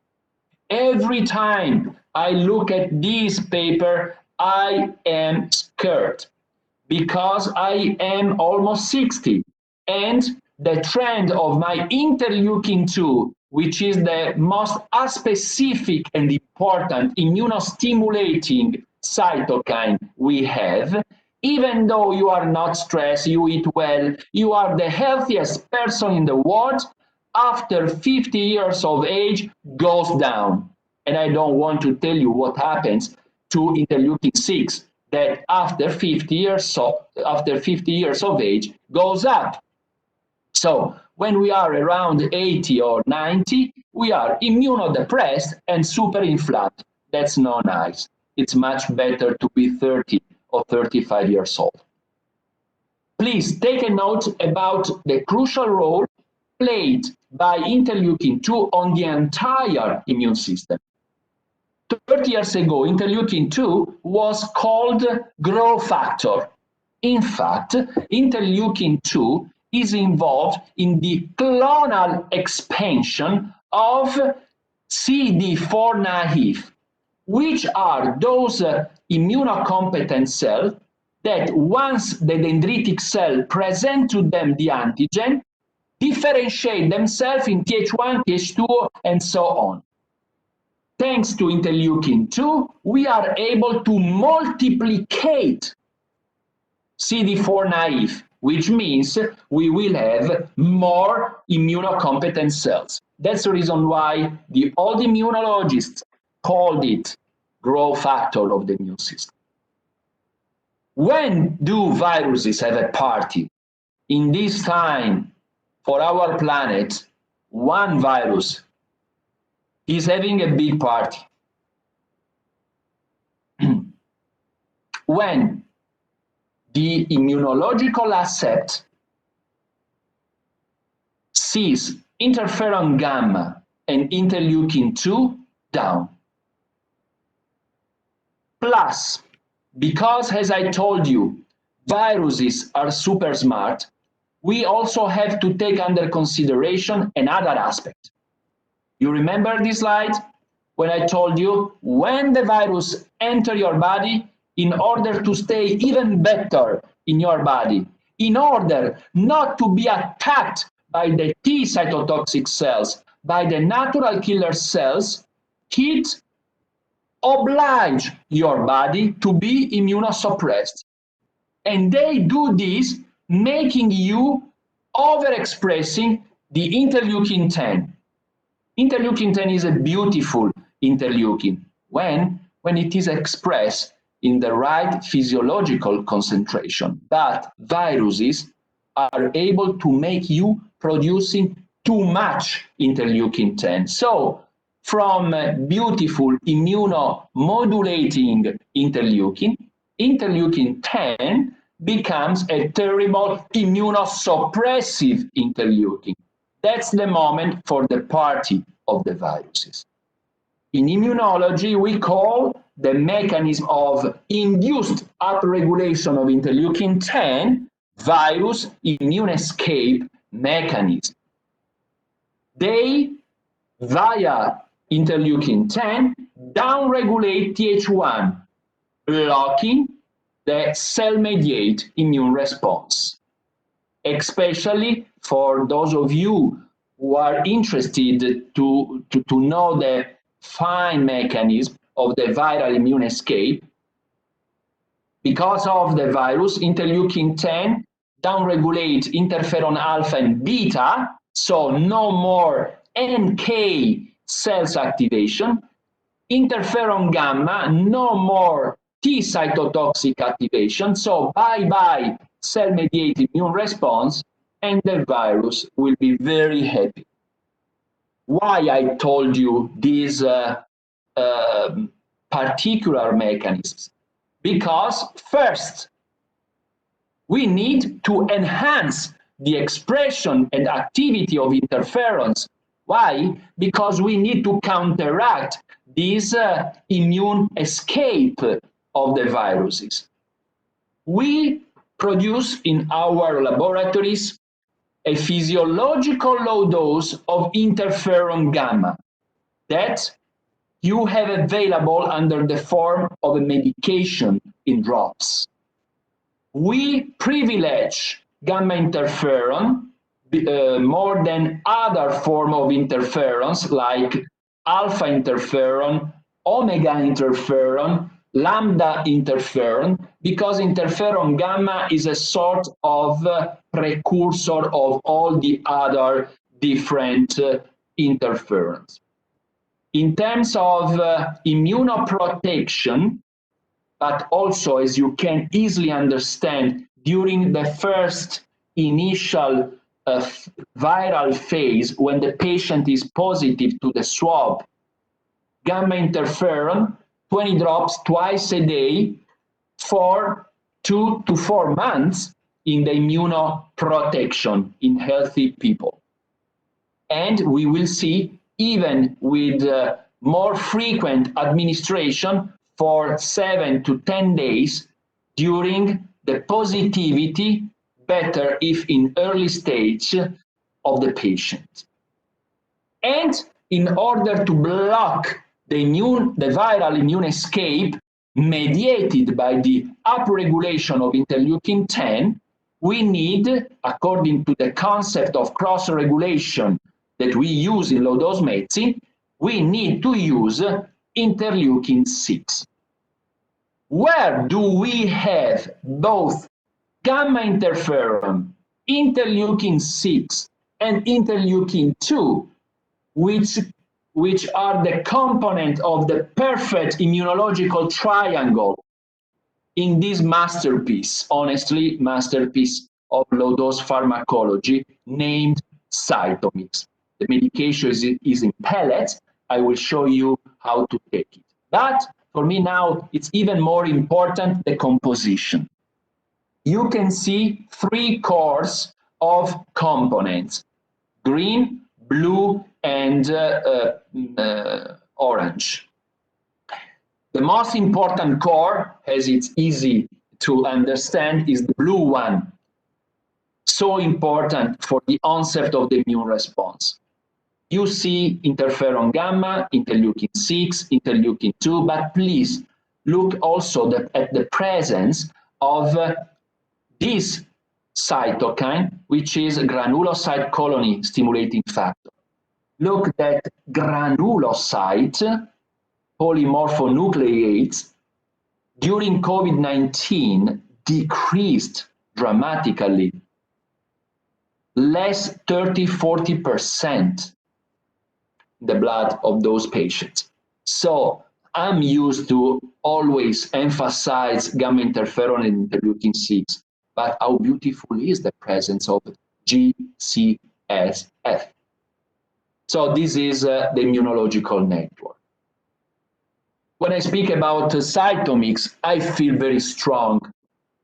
Every time I look at this paper, I am scared because I am almost 60, and the trend of my interleukin-2 which is the most specific and important immunostimulating cytokine we have, even though you are not stressed, you eat well, you are the healthiest person in the world, after 50 years of age goes down. And I don't want to tell you what happens to interleukin 6 that after 50 years of age goes up. So when we are around 80 or 90, we are immunodepressed and super inflamed. That's not nice. It's much better to be 30 or 35 years old. Please take a note about the crucial role played by interleukin 2 on the entire immune system. 30 years ago, interleukin 2 was called growth factor. In fact, interleukin 2 is involved in the clonal expansion of CD4 naive, which are those immunocompetent cells that once the dendritic cell present to them the antigen, differentiate themselves in Th1, Th2, and so on. Thanks to interleukin 2, we are able to multiplicate CD4 naive, which means we will have more immunocompetent cells. That's the reason why the old immunologists called it growth factor of the immune system. When do viruses have a party? In this time, for our planet, one virus is having a big party. When the immunological asset sees interferon gamma and interleukin 2 down. Plus, because as I told you, viruses are super smart, we also have to take under consideration another aspect. You remember this slide when I told you when the virus enter your body, in order to stay even better in your body, in order not to be attacked by the T cytotoxic cells, by the natural killer cells, it oblige your body to be immunosuppressed. And they do this, making you overexpressing the interleukin 10. Interleukin 10 is a beautiful interleukin when it is expressed in the right physiological concentration. But viruses are able to make you producing too much interleukin 10. So from beautiful immunomodulating interleukin, interleukin 10 becomes a terrible immunosuppressive interleukin. That's the moment for the party of the viruses. In immunology, we call the mechanism of induced upregulation of interleukin 10 virus immune escape mechanism. They, via interleukin 10, downregulate Th1, blocking the cell-mediated immune response. Especially for those of you who are interested to know the fine mechanism of the viral immune escape, because of the virus, interleukin 10 downregulates interferon alpha and beta, so no more NK cells activation. Interferon gamma, no more T cytotoxic activation, so bye-bye cell-mediated immune response, and the virus will be very happy. Why I told you these particular mechanisms? Because first, we need to enhance the expression and activity of interferons. Why? Because we need to counteract this immune escape of the viruses. We produce in our laboratories a physiological low dose of interferon gamma that you have available under the form of a medication in drops. We privilege gamma interferon more than other form of interferons like alpha interferon, omega interferon, lambda interferon, because interferon gamma is a sort of precursor of all the other different interferons. In terms of immunoprotection, but also, as you can easily understand, during the first initial viral phase, when the patient is positive to the swab, gamma interferon, 20 drops twice a day for 2 to 4 months in the immunoprotection in healthy people. And we will see, even with more frequent administration for 7 to 10 days during the positivity, better if in early stage of the patient. And in order to block the viral immune escape mediated by the upregulation of interleukin 10, we need, according to the concept of cross-regulation that we use in low-dose medicine, we need to use interleukin 6. Where do we have both gamma interferon, interleukin 6, and interleukin 2, which are the component of the perfect immunological triangle in this masterpiece, honestly, masterpiece of low-dose pharmacology named Cytomix. The medication is in pellets. I will show you how to take it. But for me now, it's even more important, the composition. You can see 3 cores of components: green, blue, and orange. The most important core, as it's easy to understand, is the blue one. So important for the onset of the immune response. You see interferon gamma, interleukin 6, interleukin 2, but please look also at the presence of this cytokine, which is granulocyte colony stimulating factor. Look that granulocyte polymorphonucleates during COVID-19 decreased dramatically, less 30–40% the blood of those patients. So I'm used to always emphasize gamma interferon and interleukin 6, but how beautiful is the presence of GCSF? So this is the immunological network. When I speak about Cytomix, I feel very strong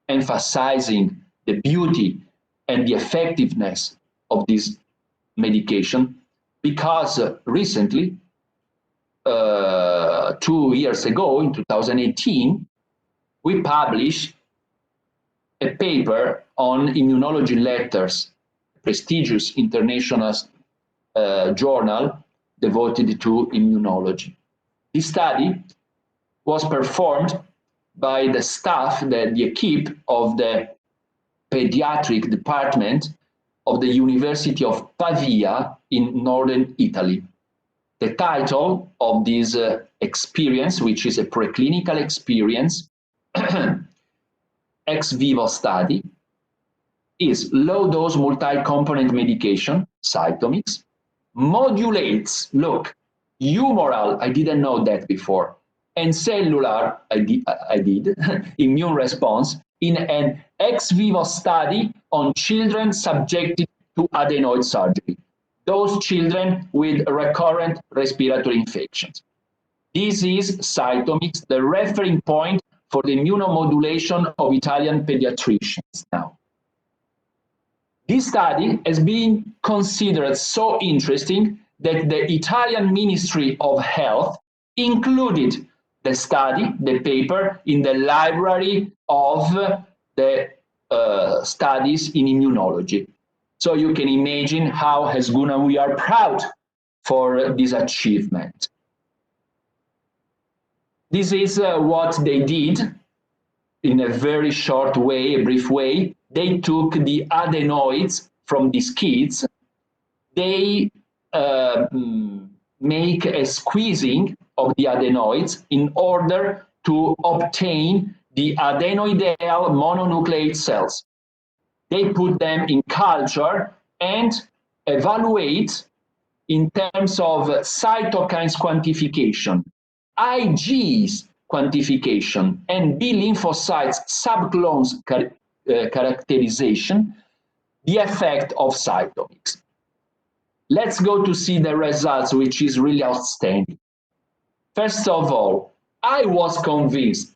emphasizing the beauty and the effectiveness of this medication, because recently, 2 years ago, in 2018, we published a paper on Immunology Letters, a prestigious international journal devoted to immunology. This study was performed by the staff, the equipe of the pediatric department of the University of Pavia in northern Italy. The title of this experience, which is a preclinical experience, ex vivo study, is low-dose multi-component medication, Cytomix, modulates, look, humoral, I didn't know that before, and cellular, I did, immune response in an ex vivo study on children subjected to adenoid surgery, those children with recurrent respiratory infections. This is Cytomix, the referring point for the immunomodulation of Italian pediatricians now. This study has been considered so interesting that the Italian Ministry of Health included the study, the paper, in the library of the studies in immunology. So you can imagine how, as Guna, we are proud for this achievement. This is what they did in a very short way, a brief way. They took the adenoids from these kids, they make a squeezing of the adenoids in order to obtain the adenoidal mononucleate cells. They put them in culture and evaluate in terms of cytokines quantification, Ig's quantification, and B lymphocytes subclones characterization, the effect of cytomix. Let's go to see the results, which is really outstanding. First of all, I was convinced,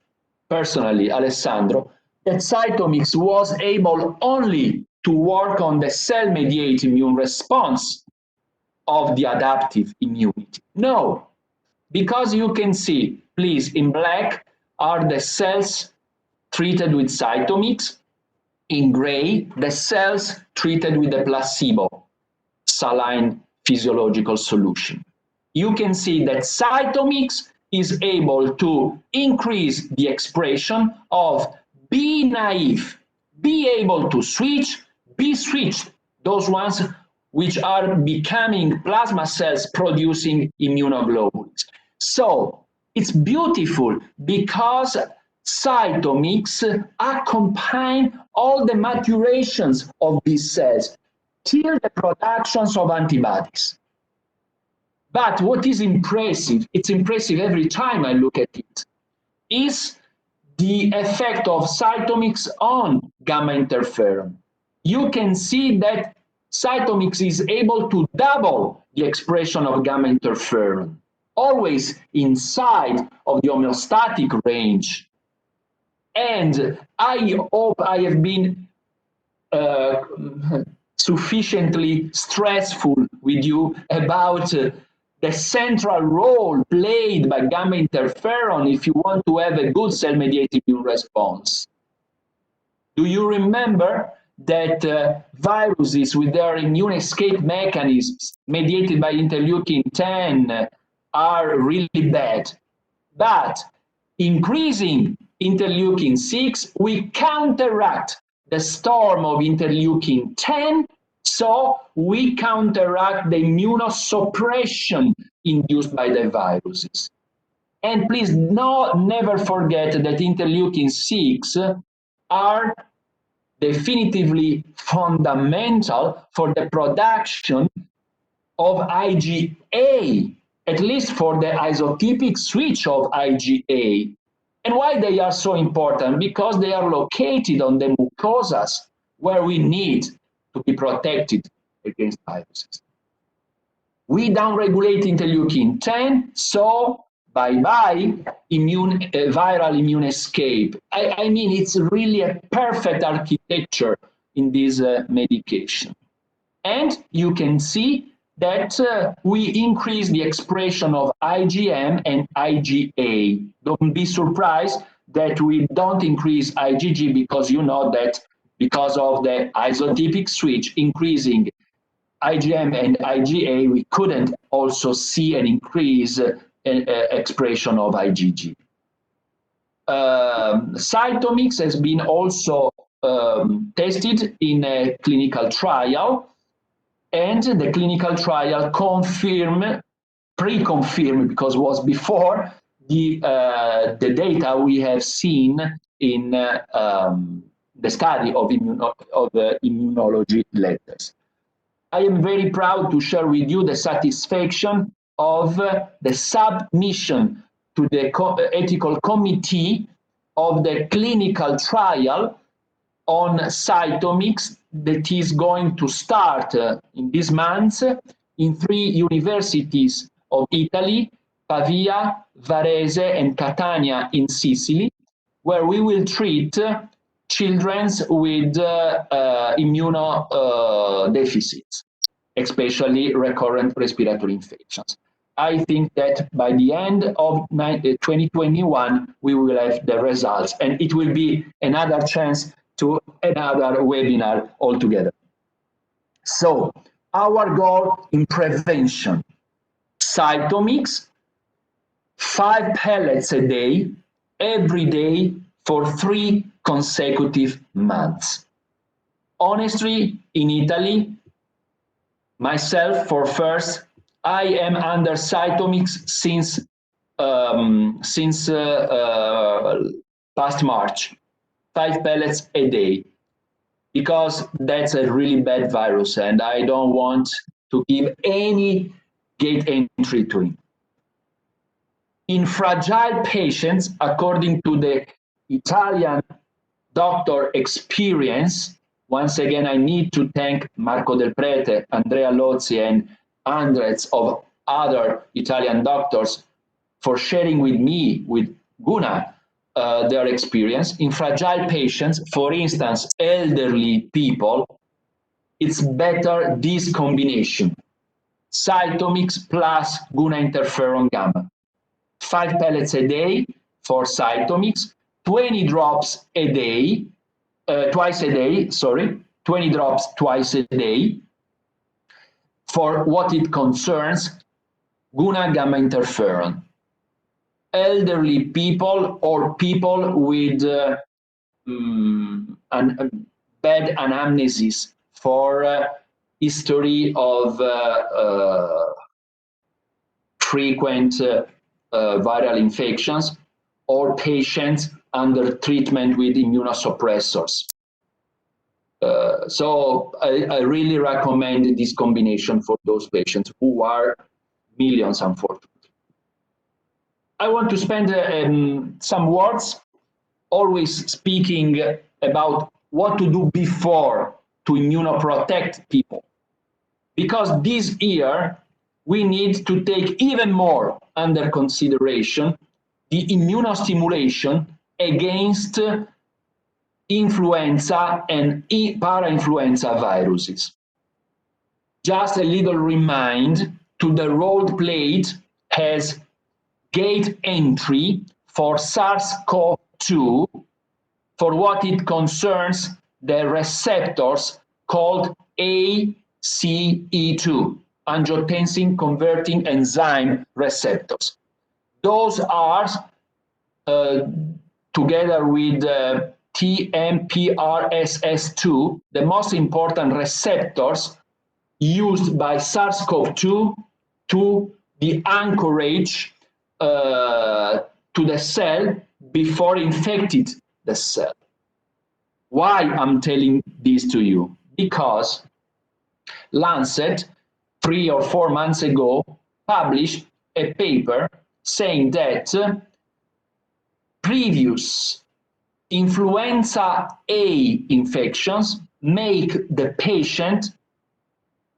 personally, Alessandro, that cytomix was able only to work on the cell-mediated immune response of the adaptive immunity. No, because you can see, please, in black are the cells treated with cytomix, in gray, the cells treated with the placebo saline physiological solution. You can see that cytomix is able to increase the expression of B naive, be able to switch, be switched, those ones which are becoming plasma cells producing immunoglobulins. So it's beautiful because cytomix accompany all the maturations of these cells till the productions of antibodies. But what is impressive, it's impressive every time I look at it, is the effect of cytomix on gamma interferon. You can see that cytomix is able to double the expression of gamma interferon, always inside of the homeostatic range. And I hope I have been sufficiently stressful with you about the central role played by gamma interferon if you want to have a good cell-mediated immune response. Do you remember that viruses with their immune escape mechanisms mediated by interleukin-10 are really bad? But increasing interleukin-6, we counteract the storm of interleukin-10, so we counteract the immunosuppression induced by the viruses. And please never forget that interleukin-6 are definitively fundamental for the production of IgA, at least for the isotypic switch of IgA. And why they are so important? Because they are located on the mucosas where we need to be protected against viruses. We downregulate interleukin-10, so bye-bye viral immune escape. I mean, it's really a perfect architecture in this medication. And you can see that we increase the expression of IgM and IgA. Don't be surprised that we don't increase IgG, because you know that because of the isotypic switch increasing IgM and IgA, we couldn't also see an increase in expression of IgG. Cytomix has been also tested in a clinical trial, and the clinical trial pre-confirmed, because it was before the data we have seen in the study of immunology letters. I am very proud to share with you the satisfaction of the submission to the ethical committee of the clinical trial on cytomix that is going to start in this month in 3 universities of Italy, Pavia, Varese, and Catania in Sicily, where we will treat children with immunodeficits, especially recurrent respiratory infections. I think that by the end of 2021, we will have the results, and it will be another chance to another webinar altogether. So, our goal in prevention: cytomix, 5 pellets a day, every day for 3 consecutive months. Honestly, in Italy, myself for first, I am under cytomics since past March, 5 pellets a day, because that's a really bad virus and I don't want to give any gate entry to it. In fragile patients, according to the Italian doctor experience, once again, I need to thank Marco Del Prete, Andrea Lozzi, and hundreds of other Italian doctors for sharing with me, with Guna, their experience. In fragile patients, for instance, elderly people, it's better this combination, cytomics plus Guna interferon gamma. 5 pellets a day for cytomics, 20 drops a day, twice a day, 20 drops twice a day for what it concerns Guna gamma interferon. Elderly people or people with a bad anamnesis for history of frequent viral infections, or patients under treatment with immunosuppressors. So I really recommend this combination for those patients, who are millions, unfortunately. I want to spend some words always speaking about what to do before to immunoprotect people. Because this year, we need to take even more under consideration the immunostimulation against influenza and parainfluenza viruses. Just a little remind to the role played as gate entry for SARS-CoV-2 for what it concerns the receptors called ACE2, angiotensin converting enzyme receptors. Those are, together with TMPRSS2, the most important receptors used by SARS-CoV-2 to the anchorage to the cell before infected the cell. Why I'm telling this to you? Because Lancet, 3 or 4 months ago, published a paper saying that previous influenza A infections make the patient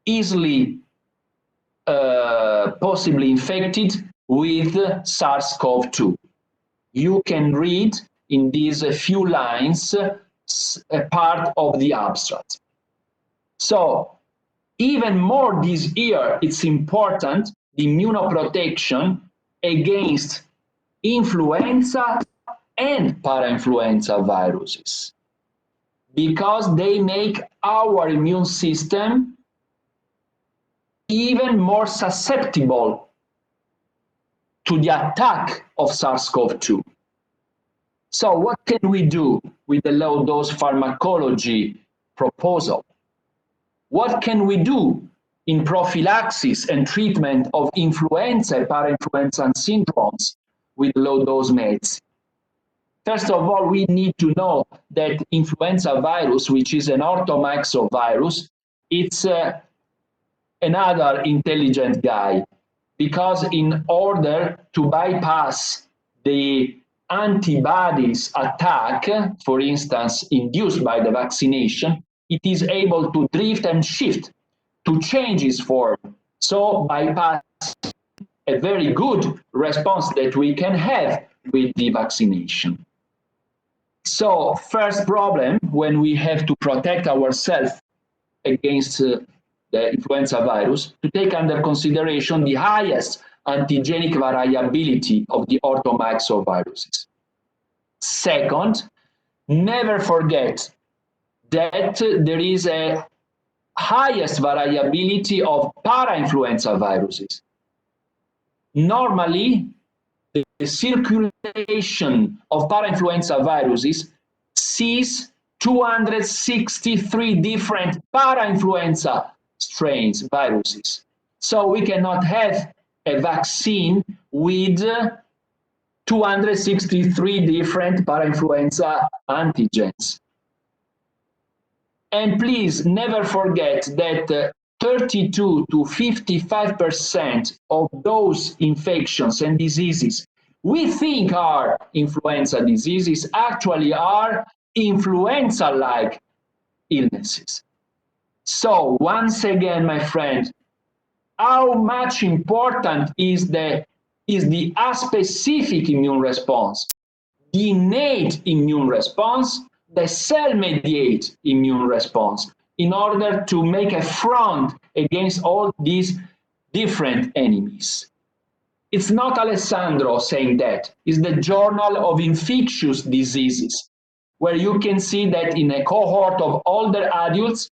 easily possibly infected with SARS-CoV-2. You can read in these few lines a part of the abstract. So even more this year, it's important, the immunoprotection against influenza and parainfluenza viruses, because they make our immune system even more susceptible to the attack of SARS-CoV-2. So what can we do with the low-dose pharmacology proposal? What can we do in prophylaxis and treatment of influenza, parainfluenza syndromes with low-dose meds? First of all, we need to know that influenza virus, which is an orthomyxovirus, it's another intelligent guy, because in order to bypass the antibodies attack, for instance, induced by the vaccination, it is able to drift and shift, to change its form. So bypass a very good response that we can have with the vaccination. So first problem, when we have to protect ourselves against the influenza virus, to take under consideration the highest antigenic variability of the orthomyxoviruses. Second, never forget that there is a highest variability of parainfluenza viruses. Normally, the circulation of parainfluenza viruses sees 263 different para-influenza strains, viruses. So we cannot have a vaccine with 263 different para-influenza antigens. And please never forget that 32 to 55% of those infections and diseases we think are influenza diseases actually are influenza-like illnesses. So once again, my friend, how much important is the aspecific immune response, the innate immune response, the cell-mediated immune response, in order to make a front against all these different enemies. It's not Alessandro saying that. It's the Journal of Infectious Diseases, where you can see that in a cohort of older adults,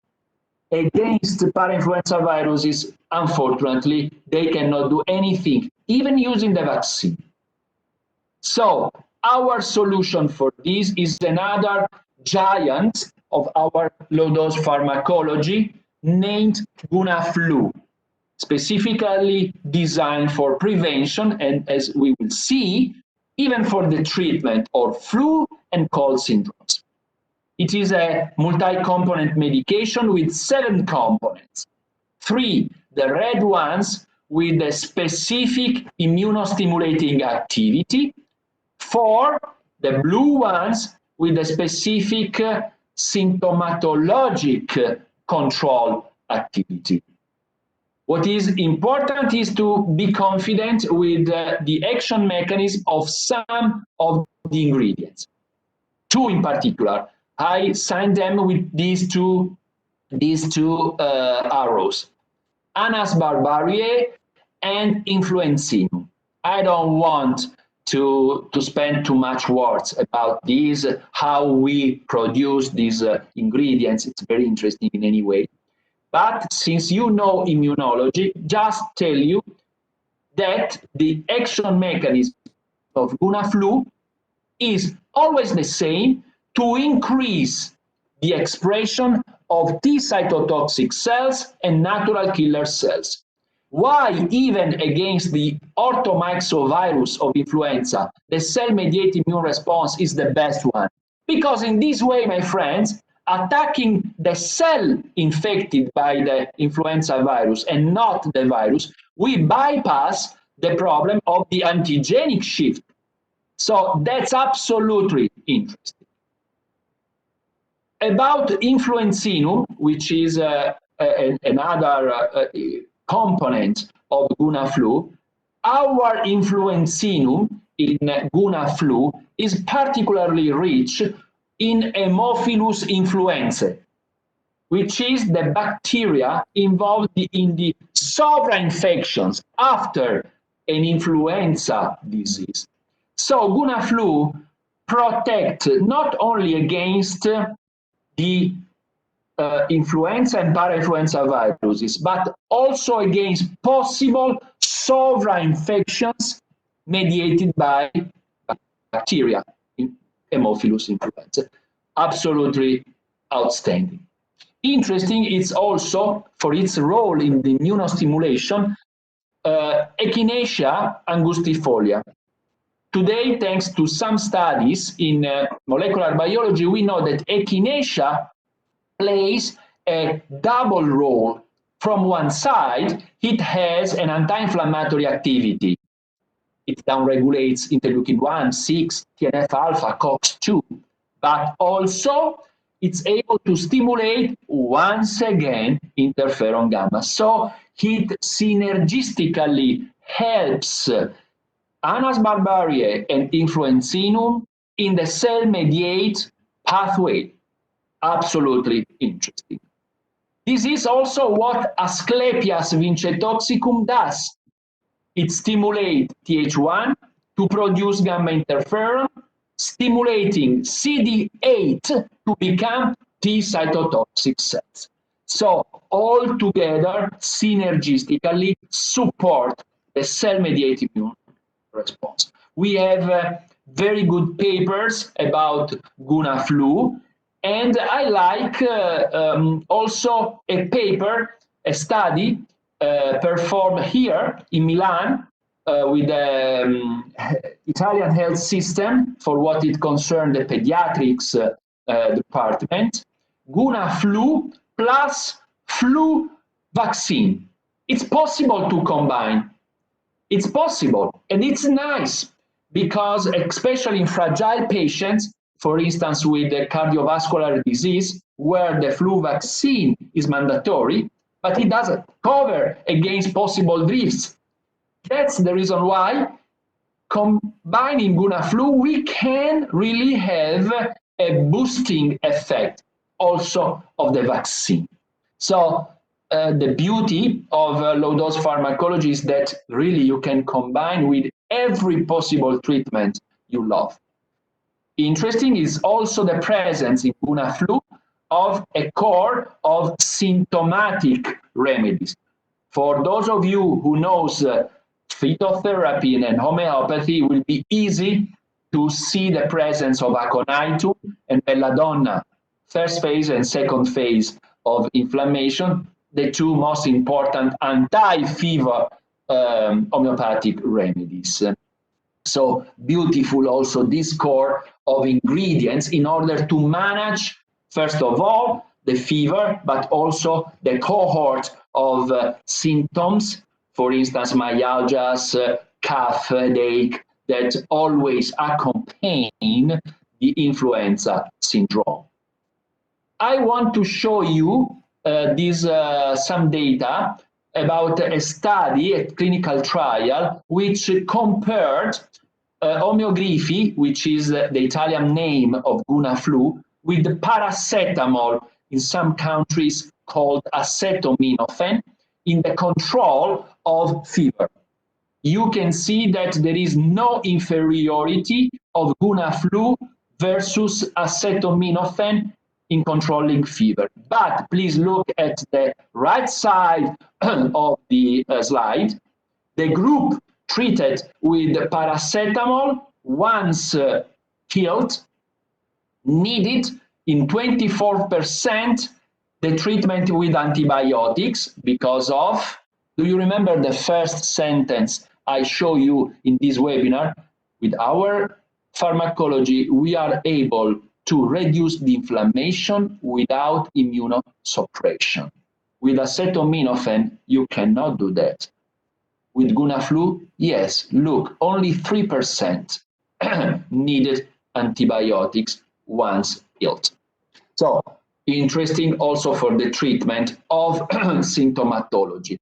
against parainfluenza viruses, unfortunately, they cannot do anything, even using the vaccine. So our solution for this is another giant of our low-dose pharmacology named GunaFlu, specifically designed for prevention and, as we will see, even for the treatment of flu and cold syndromes. It is a multi-component medication with 7 components. 3, the red ones with a specific immunostimulating activity. 4, the blue ones with a specific symptomatologic control activity. What is important is to be confident with the action mechanism of some of the ingredients. 2 in particular. I signed them with these two arrows, Anas barbariae and influenzinum. I don't want to spend too much words about these, how we produce these ingredients. It's very interesting in any way. But since you know immunology, just tell you that the action mechanism of GunaFlu is always the same, to increase the expression of T cytotoxic cells and natural killer cells. Why, even against the orthomyxovirus of influenza, the cell-mediated immune response is the best one? Because in this way, my friends, attacking the cell infected by the influenza virus and not the virus, we bypass the problem of the antigenic shift. So that's absolutely interesting. About influenzinum, which is another component of GunaFlu, our influenzinum in GunaFlu is particularly rich in Haemophilus influenzae, which is the bacteria involved in the sovereign infections after an influenza disease. So GunaFlu protects not only against the influenza and parainfluenza viruses, but also against possible sovereign infections mediated by bacteria in Haemophilus influenzae. Absolutely outstanding. Interesting, it's also, for its role in the immunostimulation, Echinacea angustifolia. Today, thanks to some studies in molecular biology, we know that Echinacea plays a double role. From one side, it has an anti-inflammatory activity. It downregulates interleukin-1, 6, TNF-alpha, COX-2, but also it's able to stimulate, once again, interferon gamma. So it synergistically helps Anas barbariae and influenzinum in the cell-mediated pathway. Absolutely interesting. This is also what Asclepias vincetoxicum does. It stimulates Th1 to produce gamma interferon, stimulating CD8 to become T cytotoxic cells. So all together synergistically support the cell-mediated immune response. We have very good papers about GunaFlu, And I like also a paper, a study performed here in Milan with the Italian health system for what it concerned the pediatrics department, Guna flu plus flu vaccine. It's possible to combine. It's possible, and it's nice because, especially in fragile patients, for instance, with the cardiovascular disease, where the flu vaccine is mandatory, but it doesn't cover against possible drifts. That's the reason why combining Guna flu, we can really have a boosting effect also of the vaccine. So the beauty of low-dose pharmacology is that really you can combine with every possible treatment you love. Interesting is also the presence in Guna flu of a core of symptomatic remedies. For those of you who knows phytotherapy and homeopathy, it will be easy to see the presence of aconitum and belladonna, first phase and second phase of inflammation, the two most important anti-fever homeopathic remedies. So beautiful also this core of ingredients in order to manage, first of all, the fever, but also the cohort of symptoms, for instance, myalgias, cough, headache, that always accompany the influenza syndrome. I want to show you some data about a study, a clinical trial, which compared homeography, which is the Italian name of Guna flu, with the paracetamol in some countries called acetaminophen in the control of fever. You can see that there is no inferiority of Guna flu versus acetaminophen in controlling fever. But please look at the right side of the slide. The group treated with paracetamol, once killed, needed in 24% the treatment with antibiotics because of, do you remember the first sentence I show you in this webinar? With our pharmacology, we are able to reduce the inflammation without immunosuppression. With acetaminophen, you cannot do that. With Guna flu, yes, look, only 3% needed antibiotics once killed. So, interesting also for the treatment of symptomatology.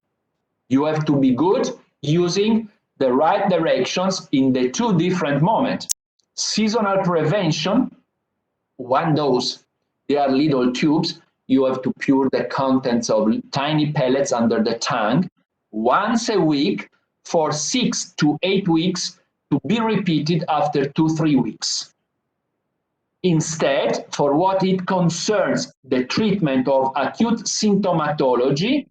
You have to be good using the right directions in the two different moments. Seasonal prevention, one dose, they are little tubes. You have to pour the contents of tiny pellets under the tongue once a week for 6 to 8 weeks to be repeated after 2-3 weeks. Instead, for what it concerns the treatment of acute symptomatology,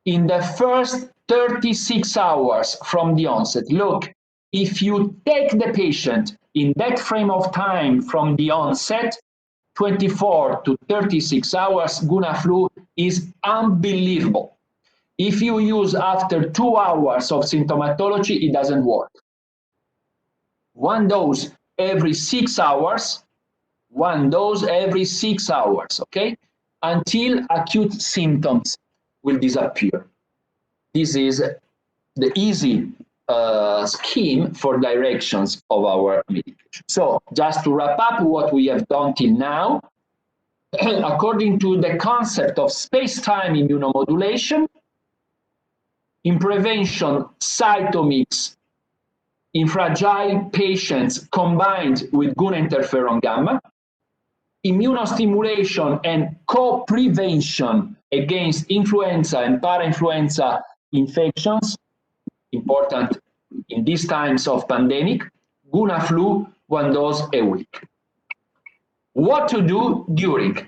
in the first 36 hours from the onset, look, if you take the patient in that frame of time from the onset, 24 to 36 hours, Guna flu is unbelievable. If you use after 2 hours of symptomatology, it doesn't work. One dose every 6 hours, one dose every 6 hours, okay? Until acute symptoms will disappear. This is the easy scheme for directions of our medication. So just to wrap up what we have done till now, according to the concept of space-time immunomodulation, in prevention, cytomix in fragile patients combined with Guna interferon gamma, immunostimulation and co-prevention against influenza and parainfluenza infections, important in these times of pandemic, Guna flu, one dose a week. What to do during?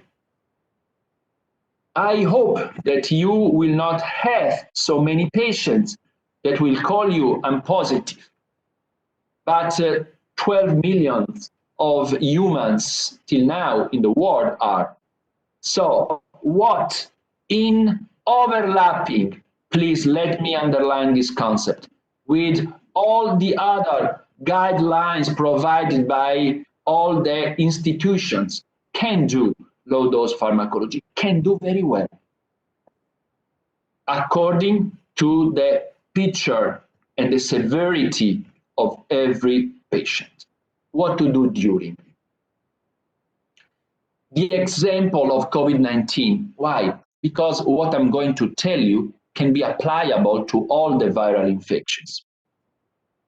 I hope that you will not have so many patients that will call you I'm positive, but 12 million of humans till now in the world are. So what in overlapping, please let me underline this concept, with all the other guidelines provided by all the institutions can do low dose pharmacology, can do very well, according to the picture and the severity of every patient. What to do during? The example of COVID-19. Why? Because what I'm going to tell you can be applicable to all the viral infections.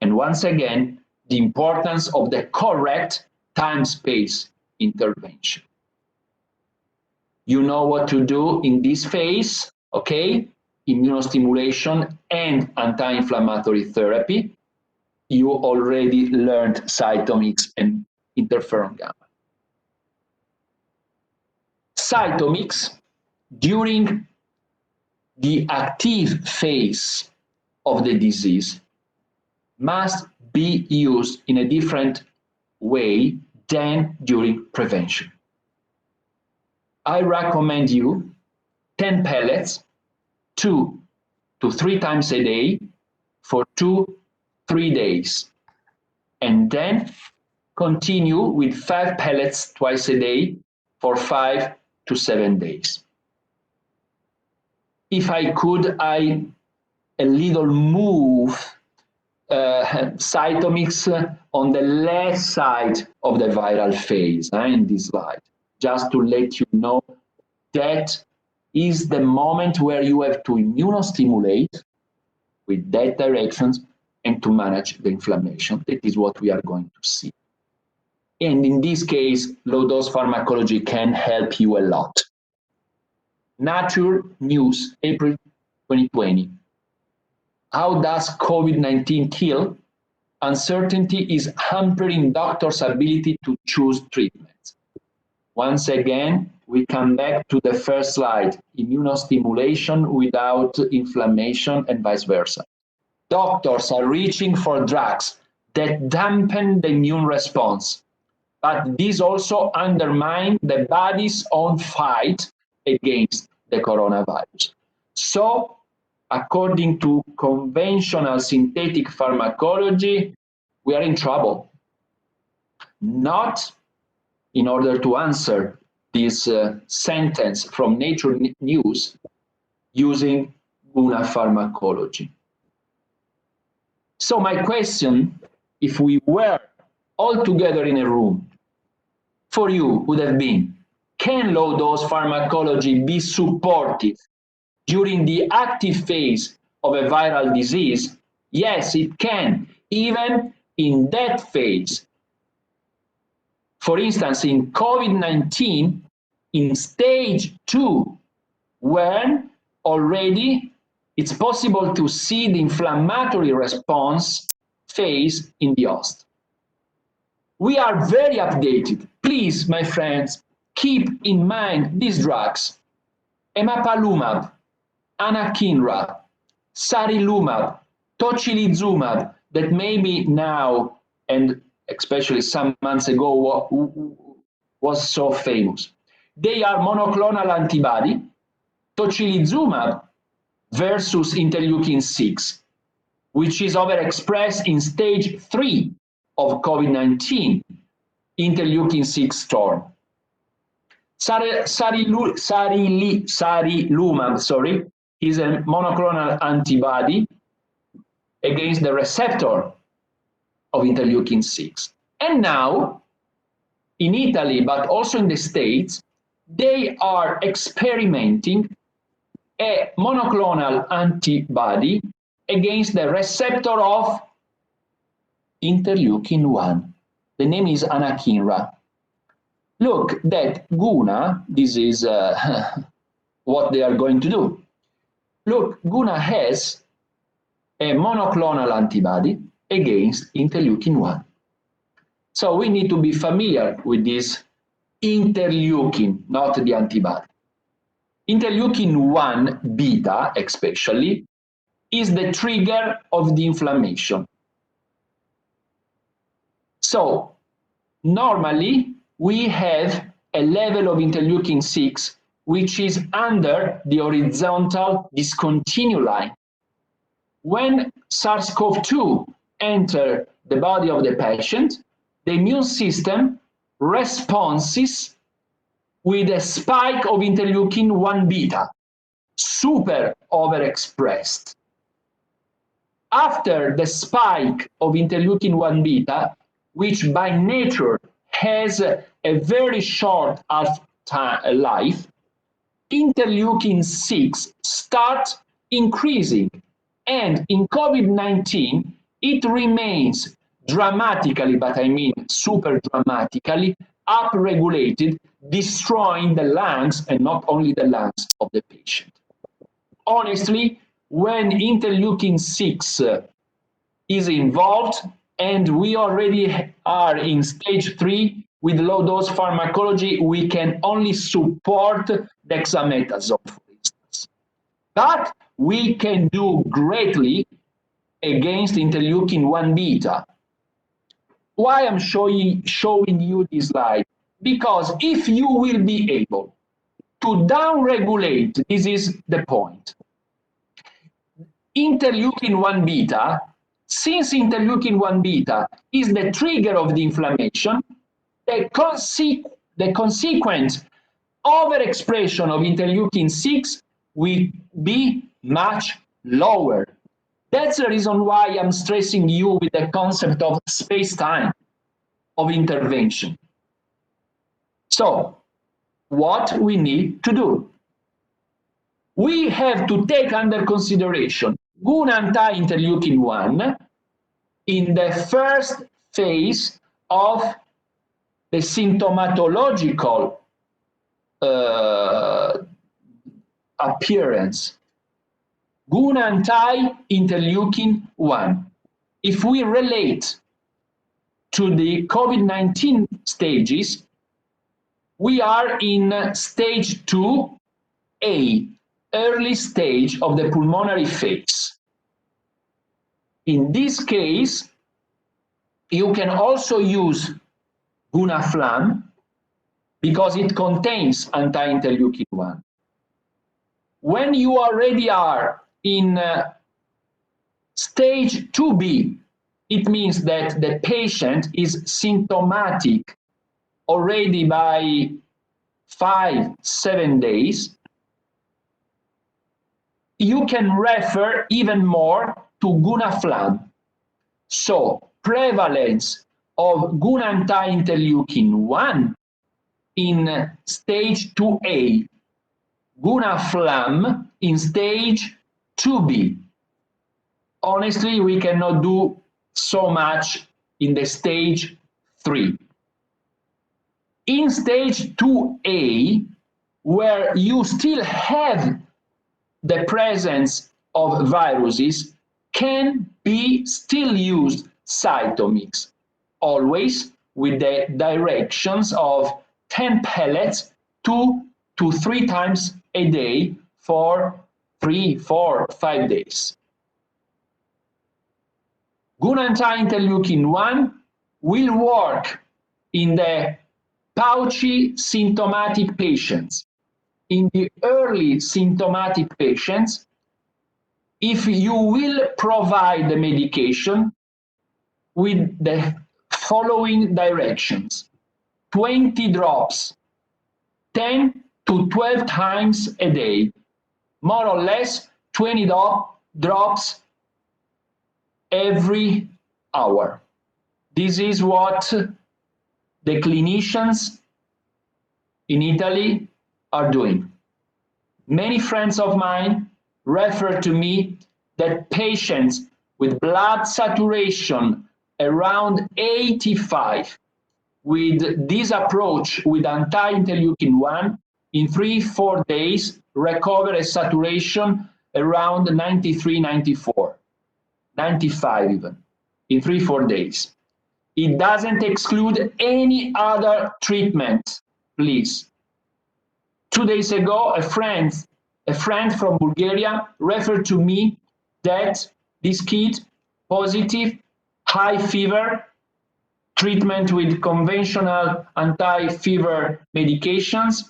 And once again, the importance of the correct time-space intervention. You know what to do in this phase, okay? Immunostimulation and anti-inflammatory therapy. You already learned cytomics and interferon gamma. Cytomics during the active phase of the disease must be used in a different way than during prevention. I recommend you 10 pellets 2 to 3 times a day for 2-3 days, and then continue with 5 pellets twice a day for 5 to 7 days. If I could, I a little move cytomics on the left side of the viral phase in this slide, just to let you know that is the moment where you have to immunostimulate with that directions and to manage the inflammation. That is what we are going to see. And in this case, low-dose pharmacology can help you a lot. Nature News, April 2020. How does COVID-19 kill? Uncertainty is hampering doctors' ability to choose treatments. Once again, we come back to the first slide, immunostimulation without inflammation and vice versa. Doctors are reaching for drugs that dampen the immune response, but these also undermine the body's own fight against the coronavirus. So, according to conventional synthetic pharmacology, we are in trouble. Not in order to answer this sentence from Nature News using Guna pharmacology. So my question, if we were all together in a room, for you would have been, can low-dose pharmacology be supportive during the active phase of a viral disease? Yes, it can, even in that phase. For instance, in COVID-19, in stage 2, when already it's possible to see the inflammatory response phase in the host. We are very updated. Please, my friends, keep in mind these drugs. Emapalumab, anakinra, sarilumab, tocilizumab, that maybe now, and especially some months ago, was so famous. They are monoclonal antibody, tocilizumab versus interleukin-6, which is overexpressed in stage 3 of COVID-19, interleukin-6 storm. Sarilumab, is a monoclonal antibody against the receptor of interleukin-6. And now, in Italy, but also in the States, they are experimenting a monoclonal antibody against the receptor of interleukin-1. The name is anakinra. Look, that Guna, this is what they are going to do. Look, Guna has a monoclonal antibody against interleukin-1. So we need to be familiar with this interleukin, not the antibody. Interleukin-1 beta, especially, is the trigger of the inflammation. So Normally, we have a level of interleukin 6 which is under the horizontal discontinue line. When SARS-CoV-2 enters the body of the patient, the immune system responds with a spike of interleukin 1 beta, super overexpressed. After the spike of interleukin 1 beta, which by nature has a very short half-life, interleukin 6 starts increasing, and in COVID-19, it remains dramatically, but I mean super dramatically, upregulated, destroying the lungs, and not only the lungs of the patient. Honestly, when interleukin 6 is involved, and we already are in stage 3 with low dose pharmacology, we can only support dexamethasone, for instance. But we can do greatly against interleukin 1 beta. Why I'm showing you this slide? Because if you will be able to downregulate, this is the point, interleukin 1 beta, since interleukin 1 beta is the trigger of the inflammation, the consequent overexpression of interleukin 6 will be much lower. That's the reason why I'm stressing you with the concept of space-time of intervention. So, what we need to do? We have to take under consideration good anti-interleukin 1 in the first phase of the symptomatological appearance. Good anti-interleukin 1. If we relate to the COVID-19 stages, we are in stage 2A, early stage of the pulmonary phase. In this case, you can also use Gunaflam because it contains anti-interleukin 1. When you already are in stage 2B, it means that the patient is symptomatic already by 5-7 days. You can refer even more to Gunaflam. So, prevalence of Gun anti-interleukin 1 in stage 2A, Gunaflam in stage 2B. Honestly, we cannot do so much in the stage 3. In stage 2A, where you still have the presence of viruses, can be still used cytomix, always with the directions of 10 pellets 2 to 3 times a day for 3, 4, 5 days. Good anti-interleukin 1 will work in the pouchy symptomatic patients. In the early symptomatic patients, if you will provide the medication with the following directions: 20 drops, 10 to 12 times a day, more or less 20 drops every hour. This is what the clinicians in Italy are doing. Many friends of mine refer to me that patients with blood saturation around 85 with this approach with anti-interleukin 1 in 3-4 days recover a saturation around 93, 94, 95 even in 3-4 days. It doesn't exclude any other treatment, please. 2 days ago, a friend from Bulgaria referred to me that this kid, positive, high fever, treatment with conventional anti-fever medications,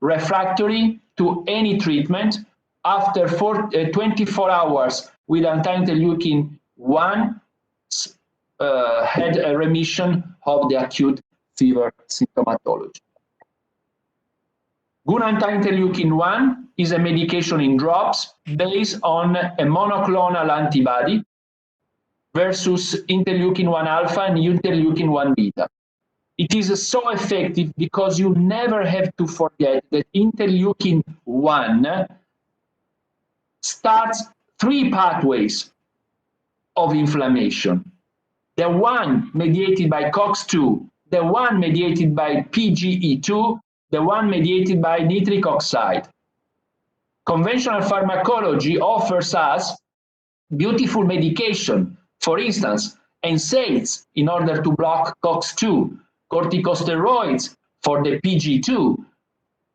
refractory to any treatment, after 24 hours with anti-interleukin-1, had a remission of the acute fever symptomatology. Good anti-interleukin-1 is a medication in drops based on a monoclonal antibody versus interleukin-1 alpha and interleukin-1 beta. It is so effective because you never have to forget that interleukin-1 starts 3 pathways of inflammation. The one mediated by COX-2, the one mediated by PGE2, the one mediated by nitric oxide. Conventional pharmacology offers us beautiful medication, for instance, NSAIDs in order to block COX-2, corticosteroids for the PG2,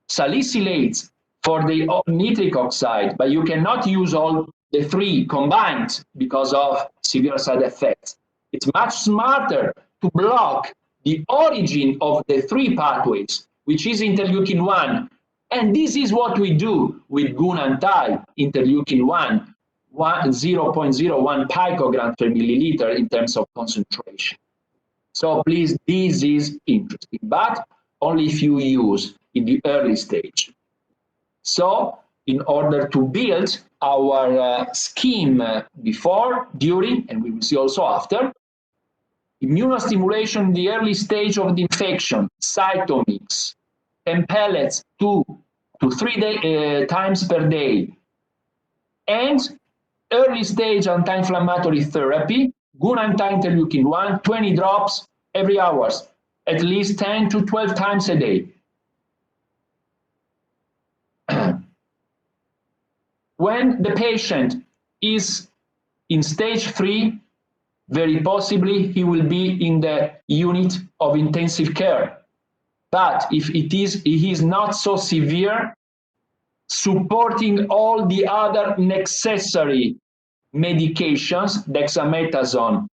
salicylates for the nitric oxide, but you cannot use all the 3 combined because of severe side effects. It's much smarter to block the origin of the 3 pathways, which is interleukin-1. And this is what we do with GUN anti-interleukin-1, 0.01 picogram per milliliter in terms of concentration. So please, this is interesting, but only if you use in the early stage. So in order to build our scheme before, during, and we will see also after, immunostimulation in the early stage of the infection, cytomix, and pellets 2 to 3 times per day, and early stage anti-inflammatory therapy, GUN anti-interleukin-1, 20 drops every hour, at least 10 to 12 times a day. When the patient is in stage 3, very possibly he will be in the unit of intensive care. But if he is not so severe, supporting all the other necessary medications, dexamethasone,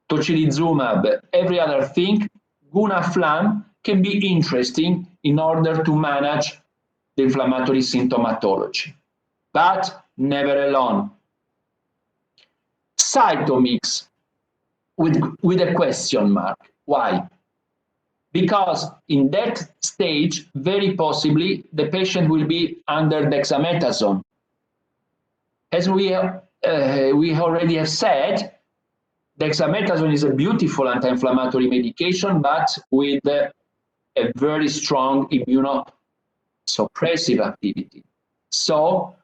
tocilizumab, every other thing, gunaflam can be interesting in order to manage the inflammatory symptomatology, but never alone. Cytomix with a question mark. Why? Because in that stage, very possibly, the patient will be under dexamethasone. As we already have said, dexamethasone is a beautiful anti-inflammatory medication, but with a very strong immunosuppressive activity. So,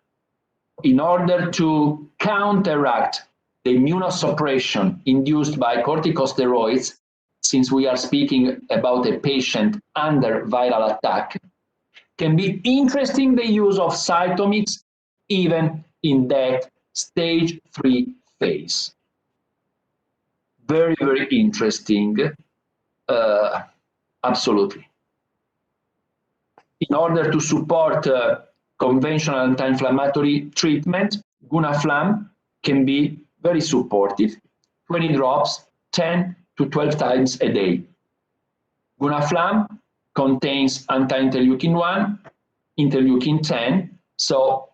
in order to counteract the immunosuppression induced by corticosteroids, since we are speaking about a patient under viral attack, can be interesting the use of cytomix even in that stage 3 phase. Very, very interesting, absolutely. In order to support conventional anti-inflammatory treatment, gunaflam can be very supportive, 20 drops, 10 to 12 times a day. Gunaflam contains anti-interleukin-1, interleukin-10, so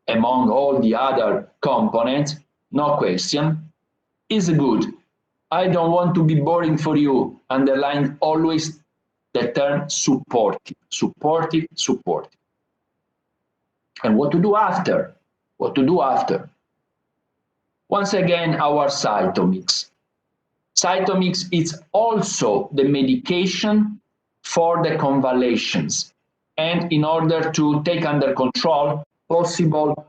among all the other components, no question, is good. I don't want to be boring for you, underline always the term supportive, supportive, supportive. And what to do after? What to do after? Once again, our cytomix. Cytomix is also the medication for the convalescence and in order to take under control possible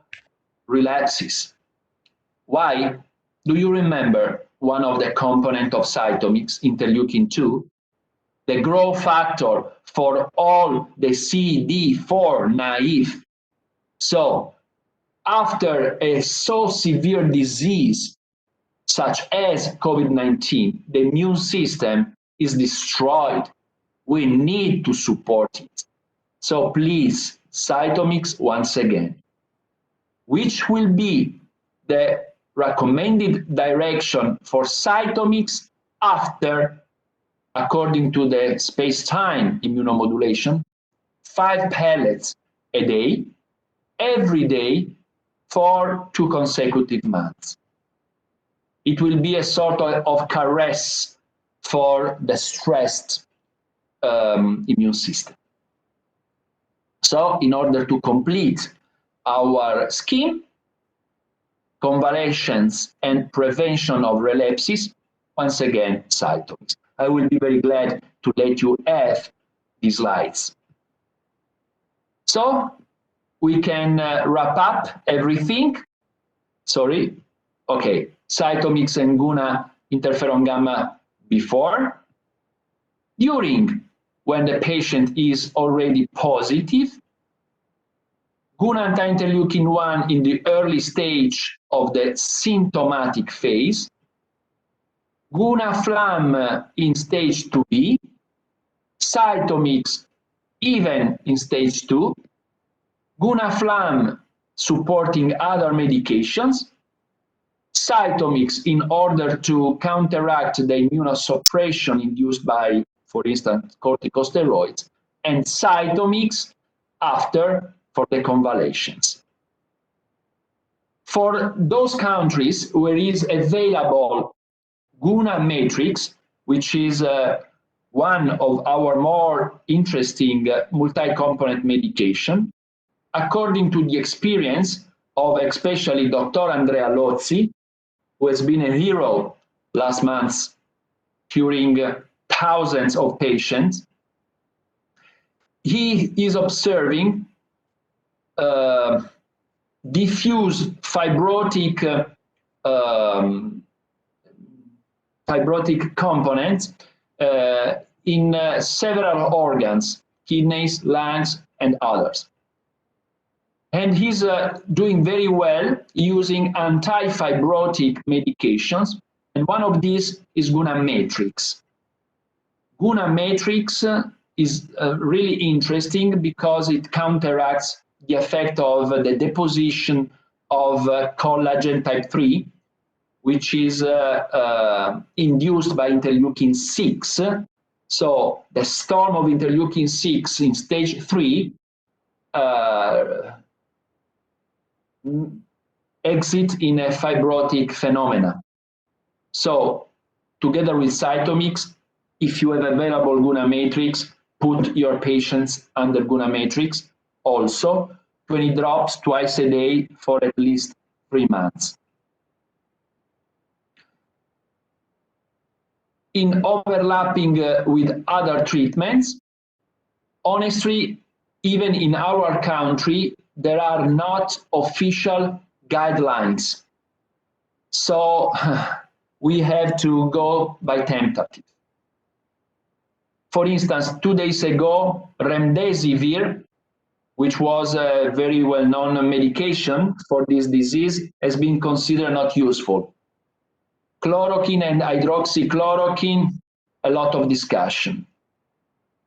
relapses. Why? Do you remember one of the components of cytomix, interleukin-2? The growth factor for all the CD4 naive. So, after a so severe disease, such as COVID-19, the immune system is destroyed. We need to support it. So please, cytomix once again. Which will be the recommended direction for cytomix after, according to the space-time immunomodulation, 5 pellets a day, every day, for 2 consecutive months. It will be a sort of caress for the stressed immune system. So in order to complete our scheme, convalescence and prevention of relapses, once again, cytomix. I will be very glad to let you have these slides. So we can wrap up everything. Sorry. Okay, cytomix and Guna interferon gamma before. During, when the patient is already positive. Guna anti-interleukin 1 in the early stage of the symptomatic phase. Guna flam in stage 2B. Cytomix even in stage 2. Guna flam supporting other medications. Cytomix in order to counteract the immunosuppression induced by, for instance, corticosteroids. And cytomix after for the convalescence. For those countries where is available Guna matrix, which is one of our more interesting multi-component medication, according to the experience of especially Dr. Andrea Lozzi, who has been a hero last month curing thousands of patients, he is observing diffuse fibrotic components in several organs, kidneys, lungs, and others. And he's doing very well using anti-fibrotic medications, and one of these is Guna matrix. Guna matrix is really interesting because it counteracts the effect of the deposition of collagen type 3, which is induced by interleukin 6. So the storm of interleukin 6 in stage 3 exit in a fibrotic phenomena. So together with cytomix, if you have available Guna matrix, put your patients under Guna matrix. Also, 20 drops twice a day for at least 3 months. In overlapping with other treatments, honestly, even in our country, there are not official guidelines. So we have to go by tentative. For instance, 2 days ago, remdesivir, which was a very well-known medication for this disease, has been considered not useful. Chloroquine and hydroxychloroquine, a lot of discussion.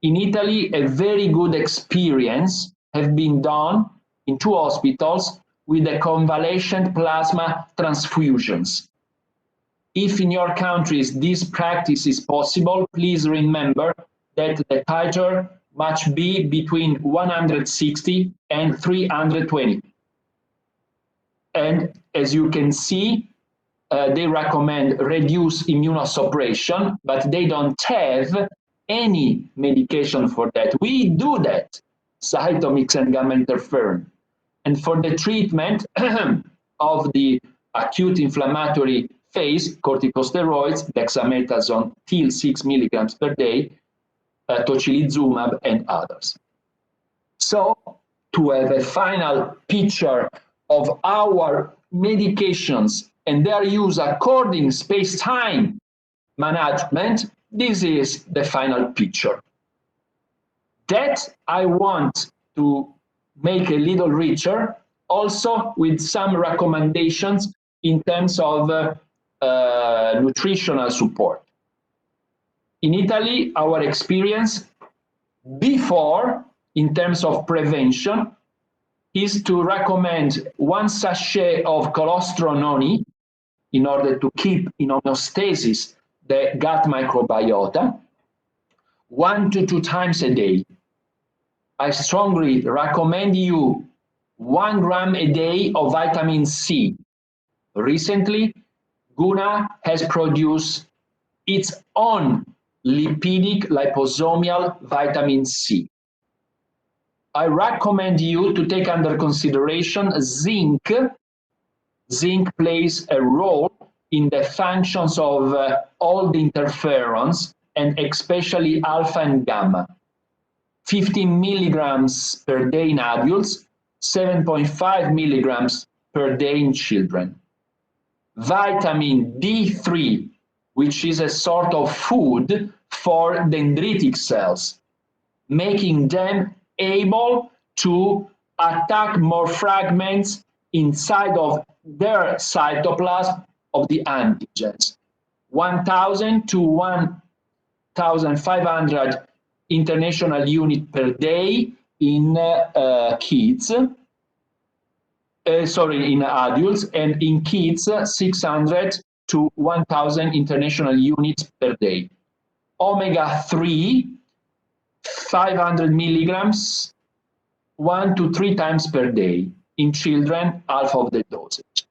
In Italy, a very good experience has been done in 2 hospitals with the convalescent plasma transfusions. If in your countries this practice is possible, please remember that the titer must be between 160 and 320. And as you can see, they recommend reduced immunosuppression, but they don't have any medication for that. We do that, cytomix and gamma interferon. And for the treatment of the acute inflammatory phase, corticosteroids, dexamethasone till 6 milligrams per day, tocilizumab, and others. So, to have a final picture of our medications and their use according space-time management, this is the final picture. That I want to make a little richer, also with some recommendations in terms of nutritional support. In Italy, our experience before, in terms of prevention, is to recommend 1 sachet of colostronone in order to keep in homeostasis the gut microbiota, 1 to 2 times a day. I strongly recommend you 1 gram a day of vitamin C. Recently, Guna has produced its own lipidic liposomal vitamin C. I recommend you to take under consideration zinc. Zinc plays a role in the functions of all the interferons, and especially alpha and gamma. 15 milligrams per day in adults, 7.5 milligrams per day in children. Vitamin D3, which is a sort of food for dendritic cells, making them able to attack more fragments inside of their cytoplasm of the antigens. 1,000 to 1,500 international units per day in kids, in adults, and in kids, 600 to 1,000 international units per day. Omega-3, 500 milligrams, 1 to 3 times per day. In children, half of the dosage.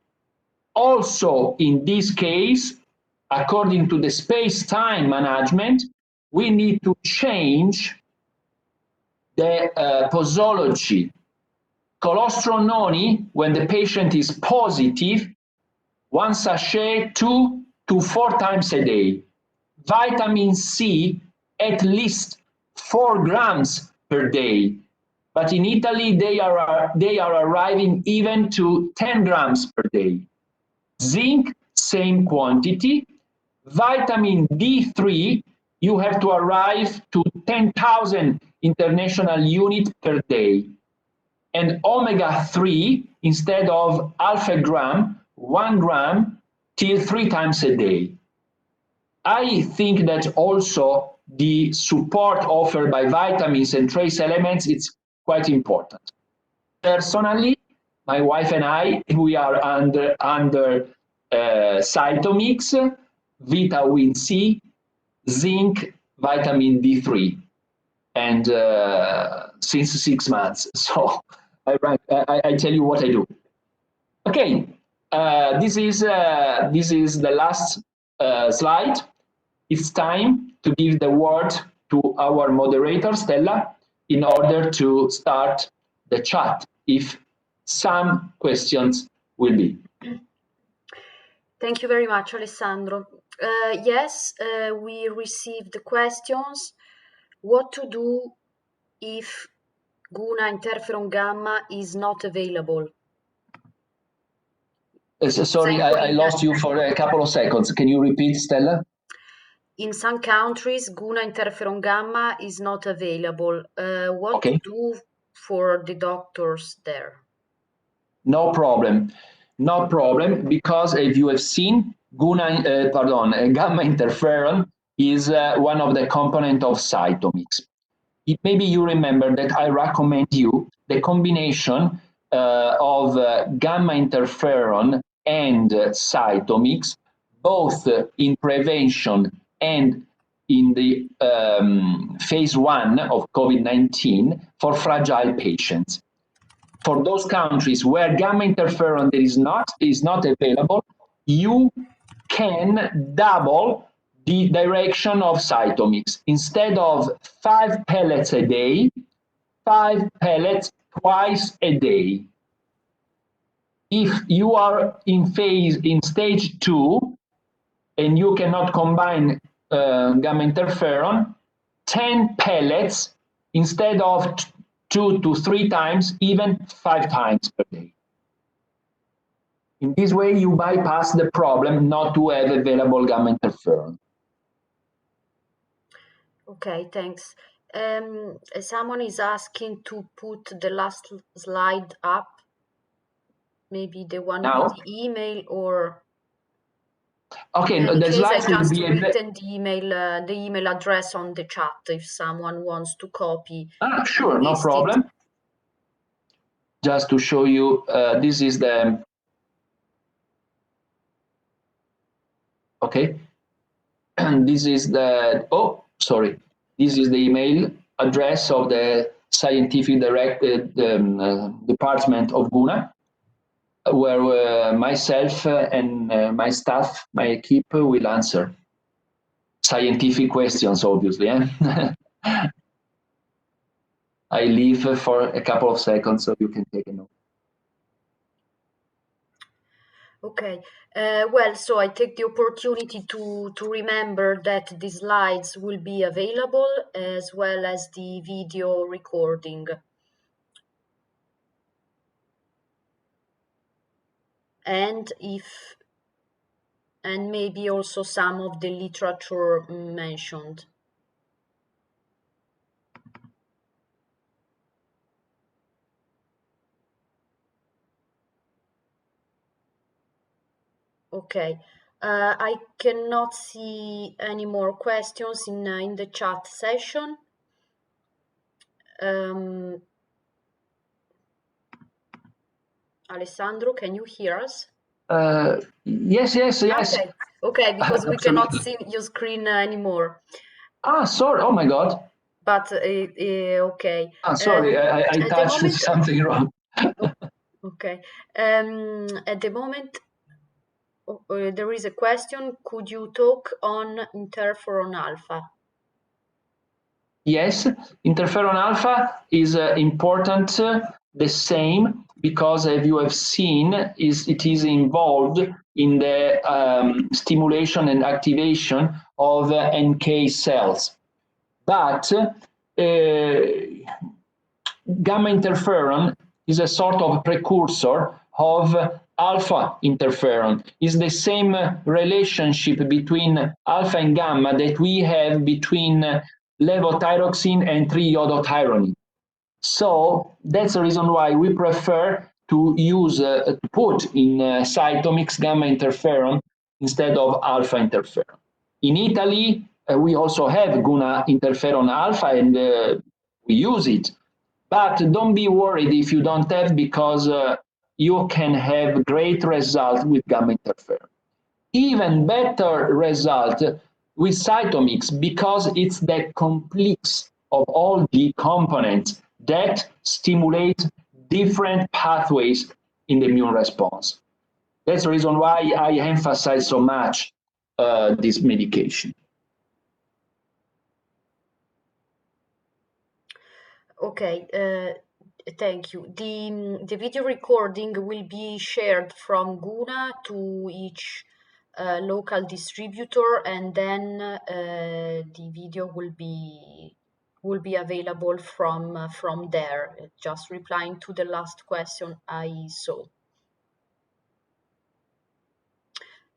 Also, in this case, according to the space-time management, we need to change the posology. Colostrononi, when the patient is positive, 1 sachet 2 to 4 times a day. Vitamin C, at least 4 grams per day. But in Italy, they are arriving even to 10 grams per day. Zinc, same quantity. Vitamin D3, you have to arrive to 10,000 international units per day. And omega-3, instead of half a gram, 1 gram till 3 times a day. I think that also the support offered by vitamins and trace elements is quite important. Personally, my wife and I, we are under Cytomix, Vitamin C, zinc, vitamin D3, and since 6 months. So I tell you what I do. Okay, this is the last slide. It's time to give the word to our moderator, Stella, in order to start the chat, if some questions will be. Thank you very much, Alessandro. Yes, we received the questions. What to do if Guna interferon gamma is not available? Sorry, I lost you for a couple of seconds. Can you repeat, Stella? In some countries, Guna interferon gamma is not available. What to do for the doctors there? No problem. No problem, because if you have seen, gamma interferon is one of the components of Cytomix. Maybe you remember that I recommend you the combination of gamma interferon and Cytomix, both in prevention and in the phase 1 of COVID-19 for fragile patients. For those countries where gamma interferon is not available, you can double the direction of Cytomix. Instead of 5 pellets a day, 5 pellets twice a day. If you are in stage 2 and you cannot combine gamma interferon, 10 pellets instead of 2 to 3 times, even 5 times per day. In this way, you bypass the problem not to have available gamma interferon. Okay, thanks. Someone is asking to put the last slide up, maybe the one now, with the email, or okay, in the case slides I just will be written the email address on the chat if someone wants to copy. Sure, no problem. Just to show you, this is the Okay, and this is the this is the email address of the scientific department of Guna, where myself and my staff, my equipe will answer scientific questions, obviously. I leave for a couple of seconds so you can take a note. Okay. Well, so I take the opportunity to remember that the slides will be available as well as the video recording. And maybe also some of the literature mentioned. Okay. I cannot see any more questions in the chat session. Alessandro, can you hear us? Yes. Okay, because we cannot see your screen anymore. Sorry. Oh my God. But okay. Sorry, I touched something wrong. Okay. At the moment, there is a question. Could you talk on interferon alpha? Yes, interferon alpha is important, the same, because as you have seen, it is involved in the stimulation and activation of NK cells. But gamma interferon is a sort of precursor of alpha interferon. It's the same relationship between alpha and gamma that we have between levothyroxine and 3-iodothyronine. So that's the reason why we prefer to use to put in cytomix gamma interferon instead of alpha interferon. In Italy, we also have Guna interferon alpha, and we use it. But don't be worried if you don't have, because you can have great result with gamma interferon. Even better result with cytomix, because it's the complex of all the components that stimulate different pathways in the immune response. That's the reason why I emphasize so much this medication. Okay, thank you. The video recording will be shared from Guna to each local distributor, and then the video will be available from there. Just replying to the last question I saw.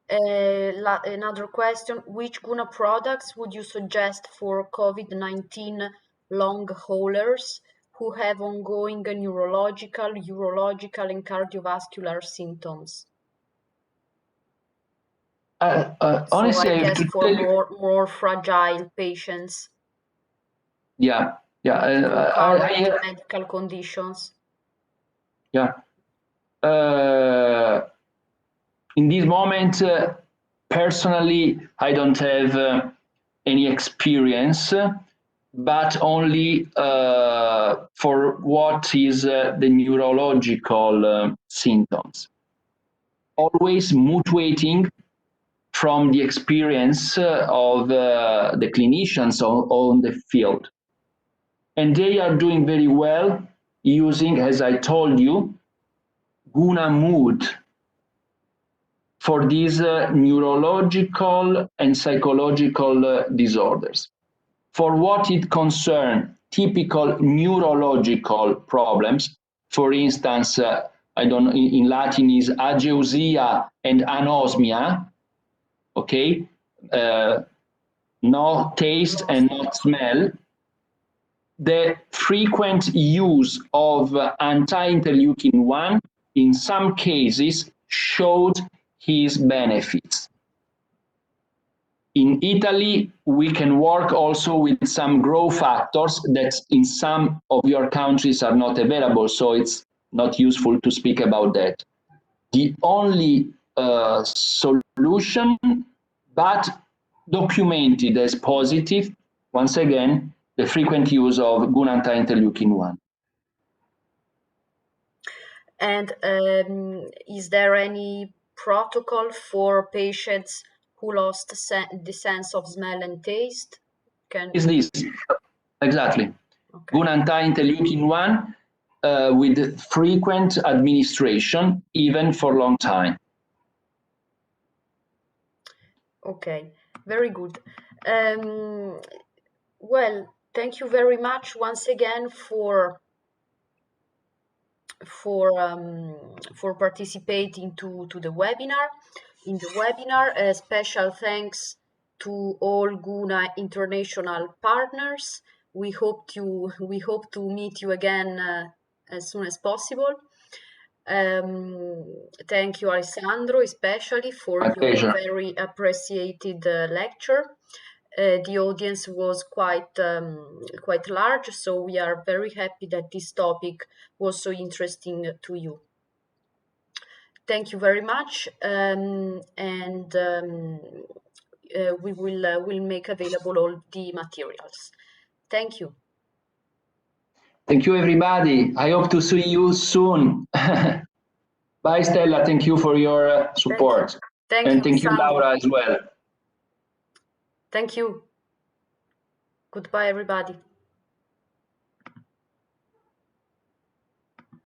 Another question: which Guna products would you suggest for COVID-19 long haulers who have ongoing neurological, urological, and cardiovascular symptoms? Honestly, so I guess for more fragile patients. Yeah. For current medical conditions. Yeah. In this moment, personally, I don't have any experience, but only for what is the neurological symptoms. Always mutuating from the experience of the clinicians on the field. And they are doing very well using, as I told you, Guna Mood for these neurological and psychological disorders. For what it concerns typical neurological problems, for instance, I don't know, in Latin is ageusia and anosmia, okay? No taste and not smell. The frequent use of anti-interleukin-1 in some cases showed his benefits. In Italy, we can work also with some growth factors that in some of your countries are not available, so it's not useful to speak about that. The only solution but documented as positive, once again, the frequent use of gun anti-interleukin 1. And is there any protocol for patients who lost the sense of smell and taste? Is this exactly? Okay. Gun anti-interleukin 1 with frequent administration, even for a long time. Okay, very good. Well, thank you very much once again for participating to the webinar. In the webinar, a special thanks to all GUNA international partners. We hope to meet you again as soon as possible. Thank you, Alessandro, especially for your very appreciated lecture. The audience was quite large, so we are very happy that this topic was so interesting to you. Thank you very much, and we will make available all the materials. Thank you. Thank you, everybody. I hope to see you soon. Bye, Stella. Thank you for your support. Thank you, Laura, as well. Thank you. Goodbye, everybody.